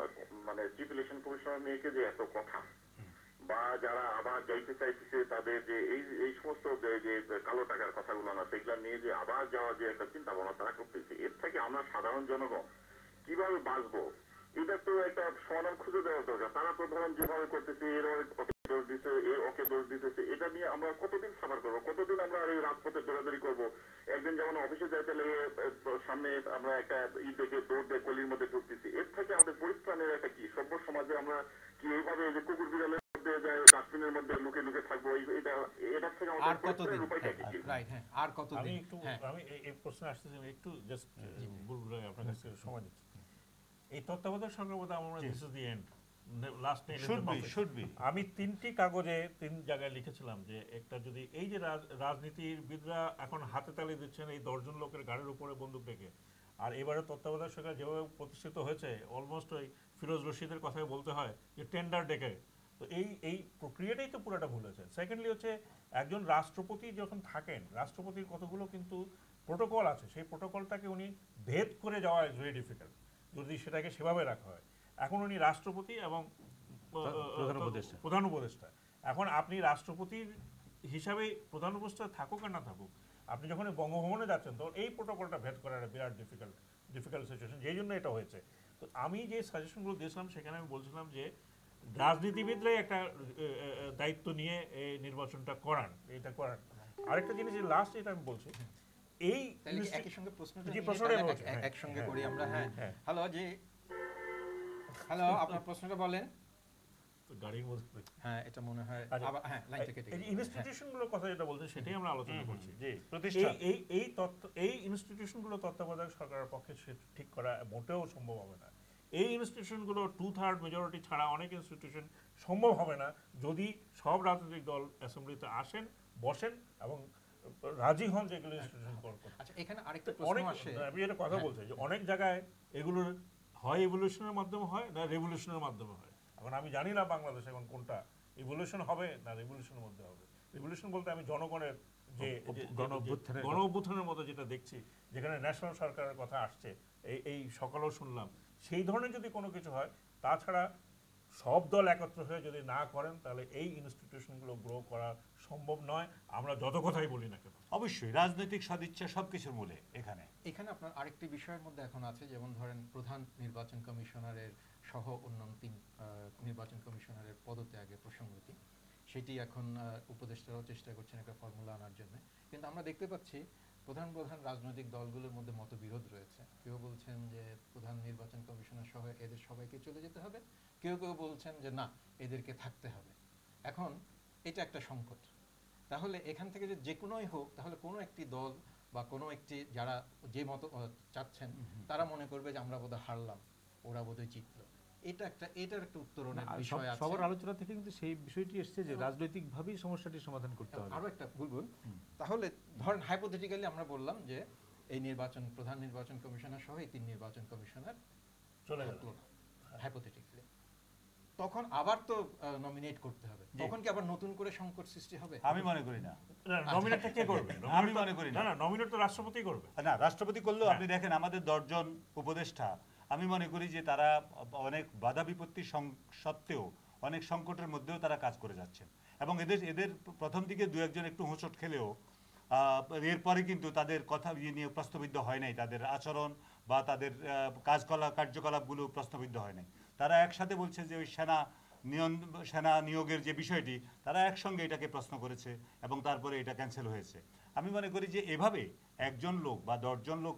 মানে চিফ ইলেকশন কমিশনার নিয়ে যে এত কথা, বা যারা আবার যাইতে চাইতেছে তাদের যে এই সমস্ত যে কালো টাকার কথাগুলো না, সেগুলো নিয়ে যে আবার যাওয়ার যে একটা চিন্তা ভাবনা তারা করতেছে, এর থেকে আমরা সাধারণ জনগণ কিভাবে বাঁচবো? এটা তো একটা সমাধান খুঁজে দেওয়ার দরকার। তারা তো ধরেন যেভাবে করতেছে, এর ওকে দোষ দিচ্ছে, এ ওকে দোষ দিতেছে, এটা নিয়ে আমরা কতদিন সাফার করবো? কতদিন আমরা এই রাজপথে দৌড়াদৌড়ি করবো? একদিন যেমন অফিসে যাইতে লেগে সামনে আমরা একটা দেখে দৌড় দিয়ে গলির মধ্যে ঢুকতেছি, এর থেকে আমাদের পরিত্রাণের একটা কি সভ্য সমাজে আমরা কি এইভাবে যে কুকুর বিড়ালের মধ্যে যায় ডাস্টবিনের মধ্যে লুকে লুকে থাকবো? এটা থেকে আর আমাদের কতদিন? পরিত্রাণের উপায়টা কি? রাইট, হ্যাঁ, আর কতদিন? আমি একটু হ্যাঁ, আমি এই প্রশ্নে আসতেছি, আমি একটু জাস্ট বলবো আপনার কাছে সময় দিচ্ছি। এই তত্ত্বাবধায়ক সরকার বলতে আমরা this is the end, last should be. আমি 3টি কাগজে 3 জায়গায় লিখেছিলাম যে একটা যদি এই যে রাজনীতিবিদরা এখন হাতে তালি দিচ্ছেন এই 10 জন লোকের গাড়ির উপরে বন্দুক রেখে, আর এবারে তত্ত্বাবধায়ক সরকার যেভাবে প্রতিষ্ঠিত হয়েছে অলমোস্ট ওই ফিরোজ রশিদের কথাই বলতে হয় যে টেন্ডার ডেকে, তো এই প্রক্রিয়াটাই তো পুরোটা ভুল হয়েছে। সেকেন্ডলি হচ্ছে একজন রাষ্ট্রপতি যখন থাকেন, রাষ্ট্রপতির কতগুলো কিন্তু প্রোটোকল আছে, সেই প্রোটোকলটাকে উনি ভেদ করে যাওয়া ইজ ভেরি ডিফিকাল্ট যদি সেটাকে সেভাবে রাখা হয়। এখন উনি রাষ্ট্রপতি এবং প্রধান উপদেষ্টা। এখন আপনি রাষ্ট্রপতির হিসাবে প্রধান উপদেষ্টা থাকুক আর না থাকুক, আপনি যখন বঙ্গভবনে যাচ্ছেন তখন এই প্রোটোকলটা ভেদ করা একটা বিরাট ডিফিকাল্ট সিচুয়েশন, যেই জন্য এটা হয়েছে। তো আমি যে সাজেশনগুলো দিয়েছিলাম সেখানে আমি বলছিলাম যে রাজনীতিবিদরাই একটা দায়িত্ব নিয়ে এই নির্বাচনটা করান, এটা করান। আরেকটা জিনিস লাস্ট এটা আমি বলছি, এই একই সঙ্গে প্রশ্নটা একসঙ্গে করি আমরা। হ্যাঁ, হ্যালো, জি, হ্যালো, আপনার প্রশ্নটা বলেন। গাড়ির মধ্যে হ্যাঁ, এটা মনে হয় আবার হ্যাঁ লাইনটা কেটে গেছে। ইনস্টিটিউশনগুলোর কথা যেটা বলছেন সেটাই আমরা আলোচনা করছি। জি, প্রতিষ্ঠান এই ইনস্টিটিউশনগুলো তত্ত্বাবধায়ক সরকারের পক্ষে ঠিক করা মোটেও সম্ভব হবে না। এই ইনস্টিটিউশনগুলো 2/3 মেজরিটি ছাড়া অনেক ইনস্টিটিউশন সম্ভব হবে না যদি সব রাজনৈতিক দল অ্যাসেম্বলিতে আসেন, বসেন এবং রাজি হন যে এগুলো ইনস্টিটিউশন করতে। আচ্ছা, এখানে আরেকটা প্রশ্ন আসে, আমি এটা কথা বলছি যে অনেক জায়গায় এগুলোর হয় ইভলিউশনের মাধ্যমে হয় না রেভলিউশনের মাধ্যমে হয়। এখন আমি জানি না বাংলাদেশে এখন কোনটা ইভলিউশন হবে না রেভলিউশনের মধ্যে হবে। রেভলিউশন বলতে আমি জনগণের যে গণ অভ্যুত্থানের মতো যেটা দেখছি, যেখানে ন্যাশনাল সরকারের কথা আসছে, এই সকালেও শুনলাম, সেই ধরনের যদি কোনো কিছু হয়, তাছাড়া সব দল একত্র হয়ে যদি না করেন তাহলে এই ইনস্টিটিউশনগুলো গ্রো করা সম্ভব নয়, আমরা যত কথাই বলি না কেন। অবশ্যই রাজনৈতিক সদিচ্ছা সবকিছুর মূলে। এখানে আপনার আরেকটি বিষয়ের মধ্যে এখন আছে, যেমন ধরেন প্রধান নির্বাচন কমিশনারের সহ অন্যান্য 3 নির্বাচন কমিশনারের পদত্যাগের প্রসঙ্গটি, সেটি এখন উপদেষ্টারাও চেষ্টা করছেন একটা ফর্মুলা আনার জন্য। কিন্তু আমরা দেখতে পাচ্ছি প্রধান রাজনৈতিক দলগুলোর মধ্যে মতবিরোধ রয়েছে। কেউ বলছেন যে প্রধান নির্বাচন কমিশনার সহ এদের সবাইকে চলে যেতে হবে, কেউ বলছেন যে না, এদেরকে থাকতে হবে। এখন এটা একটা সংকট। তাহলে এখান থেকে যে কোনোই হোক, তাহলে কোনো একটি দল বা কোনো একটি যারা যে মত চাচ্ছেন তারা মনে করবে যে আমরা বোধহয় হারলাম, ওরা বোধহয় জিতলো। এটার একটা উত্তরণের বিষয় আছে। সবার আলোচনা থেকে কিন্তু সেই বিষয়টি এসেছে যে রাজনৈতিকভাবেই সমস্যাটির সমাধান করতে হবে। আরো একটা বলুন, তাহলে ধরেন হাইপোথেটিক্যালি আমরা বললাম যে এই প্রধান নির্বাচন কমিশনার সহ এই 3 নির্বাচন কমিশনার চলে গেল হাইপোথেটিক্যালি, তখন আবার তো নমিনেট করতে হবে, তখন কি আবার নতুন করে সংকট সৃষ্টি হবে? আমি মনে করি না। নমিনেটটা কে করবে? আমি মনে করি না, নমিনেট তো রাষ্ট্রপতি করবে। না, রাষ্ট্রপতি করলেও আপনি দেখেন আমাদের 10 জন উপদেষ্টা, আমি মনে করি যে তারা অনেক বাধা বিপত্তি সত্ত্বেও, অনেক সংকটের মধ্যেও তারা কাজ করে যাচ্ছেন এবং এদের প্রথম দিকে 2-1 জন একটু হোঁচট খেলেও এরপরে কিন্তু তাদের কথা নিয়ে প্রশ্নবিদ্ধ হয় নাই, তাদের আচরণ বা তাদের কার্যকলাপগুলো প্রশ্নবিদ্ধ হয় নাই। তারা একসাথে বলছে যে ওই সেনা নিয়োগের যে বিষয়টি, তারা একসঙ্গে এটাকে প্রশ্ন করেছে এবং তারপরে এটা ক্যান্সেল হয়েছে। আমি মনে করি যে এভাবে 1 জন লোক বা 10 জন লোক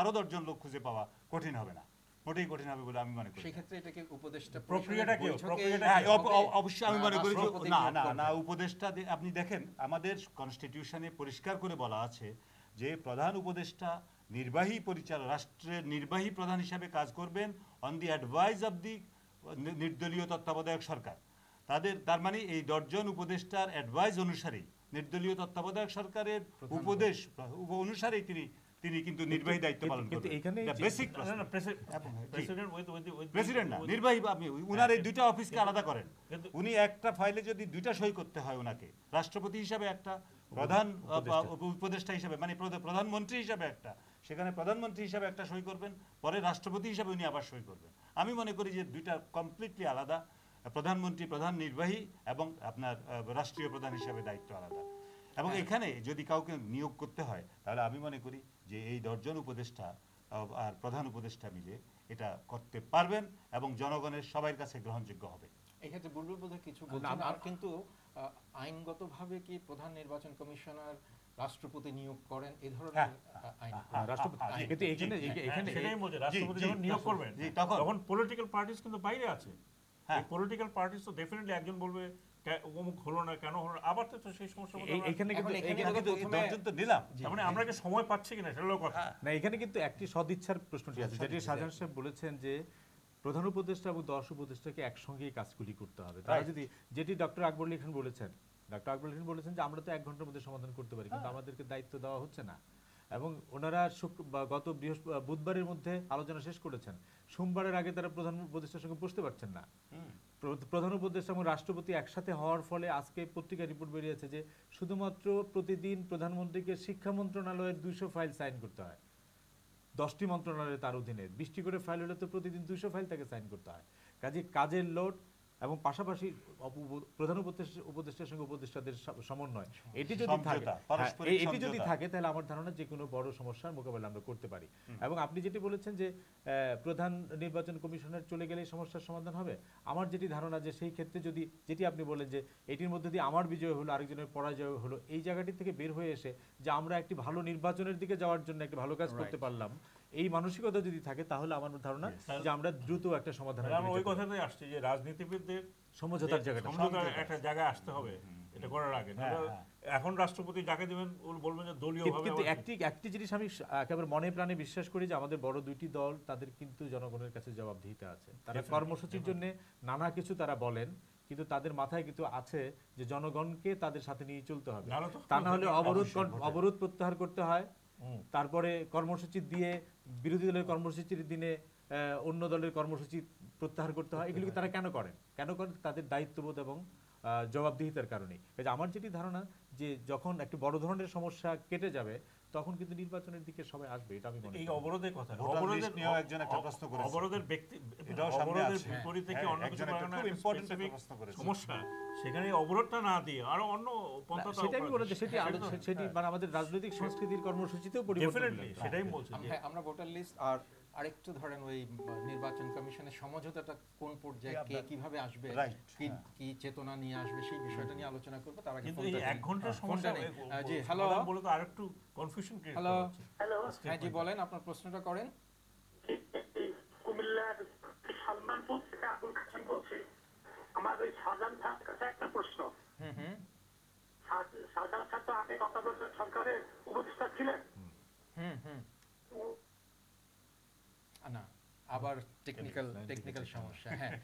আরো 10 জন লোক খুঁজে পাওয়া কঠিন হবে না। মোটেই কঠিন হবে বলে আমি মনে করি সেই না। ক্ষেত্রে এটাকে উপদেষ্টা প্রক্রিয়াটা কি? পরিষদের বৈঠকে প্রক্রিয়াটা হ্যাঁ, হবে, অবশ্যই আমি মনে করি যে রাষ্ট্রপতি না নিয়োগ না করবেন? না উপদেষ্টা আপনি দেখেন আমাদের কনস্টিটিউশনে পরিষ্কার করে বলা আছে যে প্রধান উপদেষ্টা নির্বাহী পরিচালক, রাষ্ট্রের নির্বাহী প্রধান হিসাবে কাজ করবেন on the advice of the নির্দলীয় তত্ত্বাবধায়ক সরকার। তার মানে এই 10 জন উপদেষ্টার অ্যাডভাইস অনুসারেই নির্দলীয় তত্ত্বাবধায়ক সরকারের উপদেশ অনুসারেই তিনি কিন্তু নির্বাহী দায়িত্ব পালন কিন্তু করবেন। এখানে যে- বেসিক না, না, প্রেসিডেন্ট প্রেসিডেন্ট প্রেসিডেন্ট না, নির্বাহী আপনি উনার এই দুইটা অফিসকে আলাদা করেন। কিন্তু- উনি একটা ফাইলে যদি দুইটা সই করতে হয় ওনাকে, রাষ্ট্রপতি হিসাবে একটা, প্রধান উপদেষ্টা হিসাবে মানে প্রধানমন্ত্রী হিসাবে একটা, সেখানে প্রধানমন্ত্রী হিসাবে একটা সই করবেন, পরে রাষ্ট্রপতি হিসাবে উনি আবার সই করবেন। আমি মনে করি যে দুইটা কমপ্লিটলি আলাদা, প্রধানমন্ত্রী প্রধান নির্বাহী এবং আপনার রাষ্ট্রীয় প্রধান হিসাবে দায়িত্ব আলাদা। এবং এখানে যদি কাউকে নিয়োগ করতে হয় তাহলে আমি মনে করি যে এই 10 জন উপদেষ্টা আর প্রধান উপদেষ্টা মিলে এটা করতে পারবেন এবং জনগণের সবার কাছে গ্রহণযোগ্য হবে। এক্ষেত্রে বুলবুল বোধহয় কিছু না, বলছেন, না, আর কিন্তু আইনগতভাবে কি প্রধান নির্বাচন কমিশনার রাষ্ট্রপতি নিয়োগ করেন এই ধরনের হ্যাঁ, আইন? রাষ্ট্রপতি জি, কিন্তু এখানে জি, এখানে সেটাই বলছে, রাষ্ট্রপতি জি, যখন নিয়োগ করবেন জি, তখন- তখন পলিটিক্যাল পার্টিস কিন্তু বাইরে আছে। হ্যাঁ। এই পলিটিক্যাল পার্টিস তো ডেফিনেটলি একজন বলবে অমুক হলো না, কেন হলো না, আবার তো সেই সমস্যা এখানে কিন্তু এখন এখানে এটা কিন্তু প্রথমে- 10 জন তো নিলাম। তার মানে আমরা কি সময় পাচ্ছি কিনা সেটা হলো কথা। না, এখানে কিন্তু একটি সদিচ্ছার প্রশ্নটি আছে, যেটি সদিচ্ছা। শাহজাহান সাহেব বলেছেন যে প্রধান উপদেষ্টা এবং 10 উপদেষ্টাকে একসঙ্গেই কাজগুলি করতে হবে। তারা Right. যদি, যেটি ডক্টর আকবর আলী খান বলেছেন, ডক্টর আকবর আলী খান বলেছেন যে আমরা তো 1 ঘন্টার মধ্যে সমাধান করতে পারি, কিন্তু আমাদেরকে দায়িত্ব দেওয়া হচ্ছে না। এবং ওনারা গত বুধবারের মধ্যে আলোচনা শেষ করেছেন, সোমবারের আগে তারা প্রধান উপদেষ্টার সঙ্গে বসতে পারছেন না। প্রধান উপদেষ্টা এবং রাষ্ট্রপতি একসাথে হওয়ার ফলে আজকে পত্রিকার রিপোর্ট বেরিয়েছে যে শুধুমাত্র প্রতিদিন প্রধানমন্ত্রীকে শিক্ষা মন্ত্রণালয়ের 200 ফাইল সাইন করতে হয়। 10টি মন্ত্রণালয় তার অধীনে, 20টি করে ফাইল হলে তো প্রতিদিন 200 ফাইল তাকে সাইন করতে হয়। কাজে কাজের লোড এবং পাশাপাশি প্রধান উপদেষ্টার সঙ্গে উপদেষ্টাদের সমন্বয়, এটি যদি থাকে, সমঝোতা, পারস্পরিক এটি যদি সমঝোতা। থাকে তাহলে আমার ধারণা যে কোনো বড় সমস্যার মোকাবেলা আমরা করতে পারি। এবং আপনি যেটি বলেছেন যে প্রধান নির্বাচন কমিশনার চলে গেলে এই সমস্যার সমাধান হবে, আমার যেটি ধারণা যে সেই ক্ষেত্রে যদি, যেটি আপনি বলেন যে এটির মধ্যে দিয়ে আমার বিজয় হলো আরেকজনের পরাজয় হলো, এই জায়গাটি থেকে বের হয়ে এসে যে আমরা একটি ভালো নির্বাচনের দিকে যাওয়ার জন্য একটি ভালো কাজ করতে পারলাম, এই মানসিকতা যদি থাকে তাহলে আমার ধারণা যে আমরা দ্রুত একটা সমাধান তাহলে আমরা ওই কথাতেই আসছি যে রাজনীতিবিদদের সমঝোতার জায়গাটা। সমঝোতার একটা জায়গায় আসতে হবে এটা করার আগে। নাহলে এখন রাষ্ট্রপতি যাকে দেবেন বলবেন যে দলীয় ভাবে। কিন্তু একটি জিনিস আমি একেবারে মনে প্রাণে বিশ্বাস করি যে আমাদের বড় দুইটি দল, তাদের কিন্তু জনগণের কাছে জবাবদিহিতা আছে। তারা কর্মসূচির জন্য নানা কিছু তারা বলেন, কিন্তু তাদের মাথায় কিন্তু আছে যে জনগণকে তাদের সাথে নিয়ে চলতে হবে। তা না হলে অবরোধ প্রত্যাহার করতে হয়, তারপরে কর্মসূচি দিয়ে বিরোধী দলের কর্মসূচির দিনে অন্য দলের কর্মসূচি প্রত্যাহার করতে হয়। এগুলো তারা কেন করেন? তাদের দায়িত্ববোধ এবং জবাবদিহিতার কারণে। আমার যেটি ধারণা যে যখন একটা বড় ধরনের সমস্যা কেটে যাবে তখন কিন্তু নির্বাচনের দিকে সবাই আসবে, এটা আমি মনে করি। এই অবরোধের কথা, ভোটার লিস্ট নিয়েও একজন একটা প্রশ্ন করেছে। অবরোধের এটাও সামনে অবরোধের আছে। বিপরীতে কি হ্যাঁ, অন্য কিছু একজন একটা করার খুব important একটা specific প্রশ্ন করেছে। সমস্যা, সেখানে এই অবরোধটা না দিয়ে আরো অন্য পন্থা সেটা আমি বলে যে সেটি মানে আমাদের রাজনৈতিক সংস্কৃতির কর্মসূচিতেও পরিবর্তন ডেফিনেটলি হলো। সেটাই বলছি যে আমরা ভোটার লিস্ট আর আরেকটু ধরেন ওই নির্বাচন কমিশনের সমঝোতাটা কোন পর্যায়ে কে কিভাবে আসবে, Right, কি চেতনা নিয়ে আসবে সেই বিষয়টা নিয়ে আলোচনা করবো। তার আগে কিন্তু ফোনটা এই দিন। 1 ঘন্টার ফোনটা সমস্যা নেই। জি হ্যালো, বলে তো আরেকটু কনফিউশন ক্রিয়েট হ্যালো, হচ্ছে। হ্যালো, হ্যাঁ জি বলেন, আপনার প্রশ্নটা করেন। কুমিল্লার সালমানপুর থেকে আবুল কাসেম বলছি। আমার ওই শাহজাহান খানের কাছে একটা প্রশ্ন। শাহজাহান খান তো আগে তত্ত্বাবধায়ক সরকারের উপদেষ্টা ছিলেন। না, আবার টেকনিক্যাল সমস্যা। হ্যাঁ,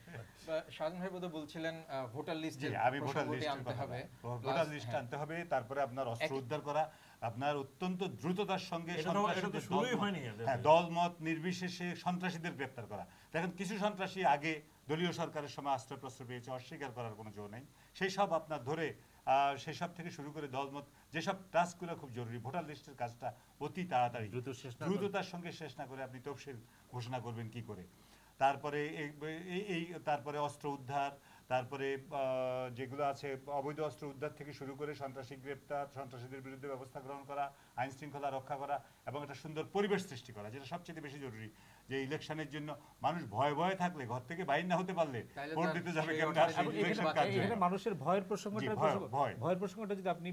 শাহজাহান ভাই বোধহয় বলছিলেন ভোটার জি, লিস্টে আমি ভোটার লিস্ট আনতে হবে, ভোটার লিস্ট আনতে হবে, তারপরে আপনার অস্ত্র উদ্ধার করা, আপনার অত্যন্ত দ্রুততার সঙ্গে এটা তো শুরুই হয়নি এদের। দলমত নির্বিশেষে সন্ত্রাসীদের গ্রেপ্তার করা। দেখেন কিছু সন্ত্রাসী আগে দলীয় সরকারের সময় আশ্রয় প্রশ্রয় পেয়েছে, অস্বীকার করার কোনো জো নেই। সেই সব আপনার ধরে সেসব থেকে শুরু করে দলমত যেসব টাস্কগুলো খুব জরুরি, ভোটার লিস্টের কাজটা অতি তাড়াতাড়ি দ্রুততার সঙ্গে শেষ না করে আপনি তফসিল ঘোষণা করবেন কি করে। তারপরে তারপরে অস্ত্র উদ্ধার, তারপরে যেগুলো আছে অবৈধ অস্ত্র উদ্ধার থেকে শুরু করে সন্ত্রাসী গ্রেপ্তার, সন্ত্রাসীদের বিরুদ্ধে ব্যবস্থা গ্রহণ করা, আইন শৃঙ্খলা রক্ষা করা এবং একটা সুন্দর পরিবেশ সৃষ্টি করা, যেটা সবচেয়ে বেশি জরুরি। যে ইলেকশনের জন্য মানুষ ভয়ে ভয়ে থাকলে, ঘর থেকে বাইরে না হতে পারলে তাইলে ভোট তার দিতে যাবে সেই কেমন, অর্থে আর ইলেকশন কাজ হয় এখানে না। মানুষের ভয়ের প্রসঙ্গটা জি, ভয়। ভয়ের প্রসঙ্গটা যদি আপনি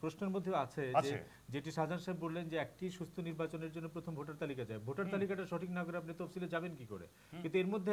প্রশ্নের মধ্যে আছে যে আছে। যেটি শাহজাহান সাহেব বললেন যে একটি সুস্থ নির্বাচনের জন্য প্রথম ভোটার তালিকা যায়, ভোটার তালিকাটা সঠিক না করে আপনি তফসিলে যাবেন কি করে? কিন্তু এর মধ্যে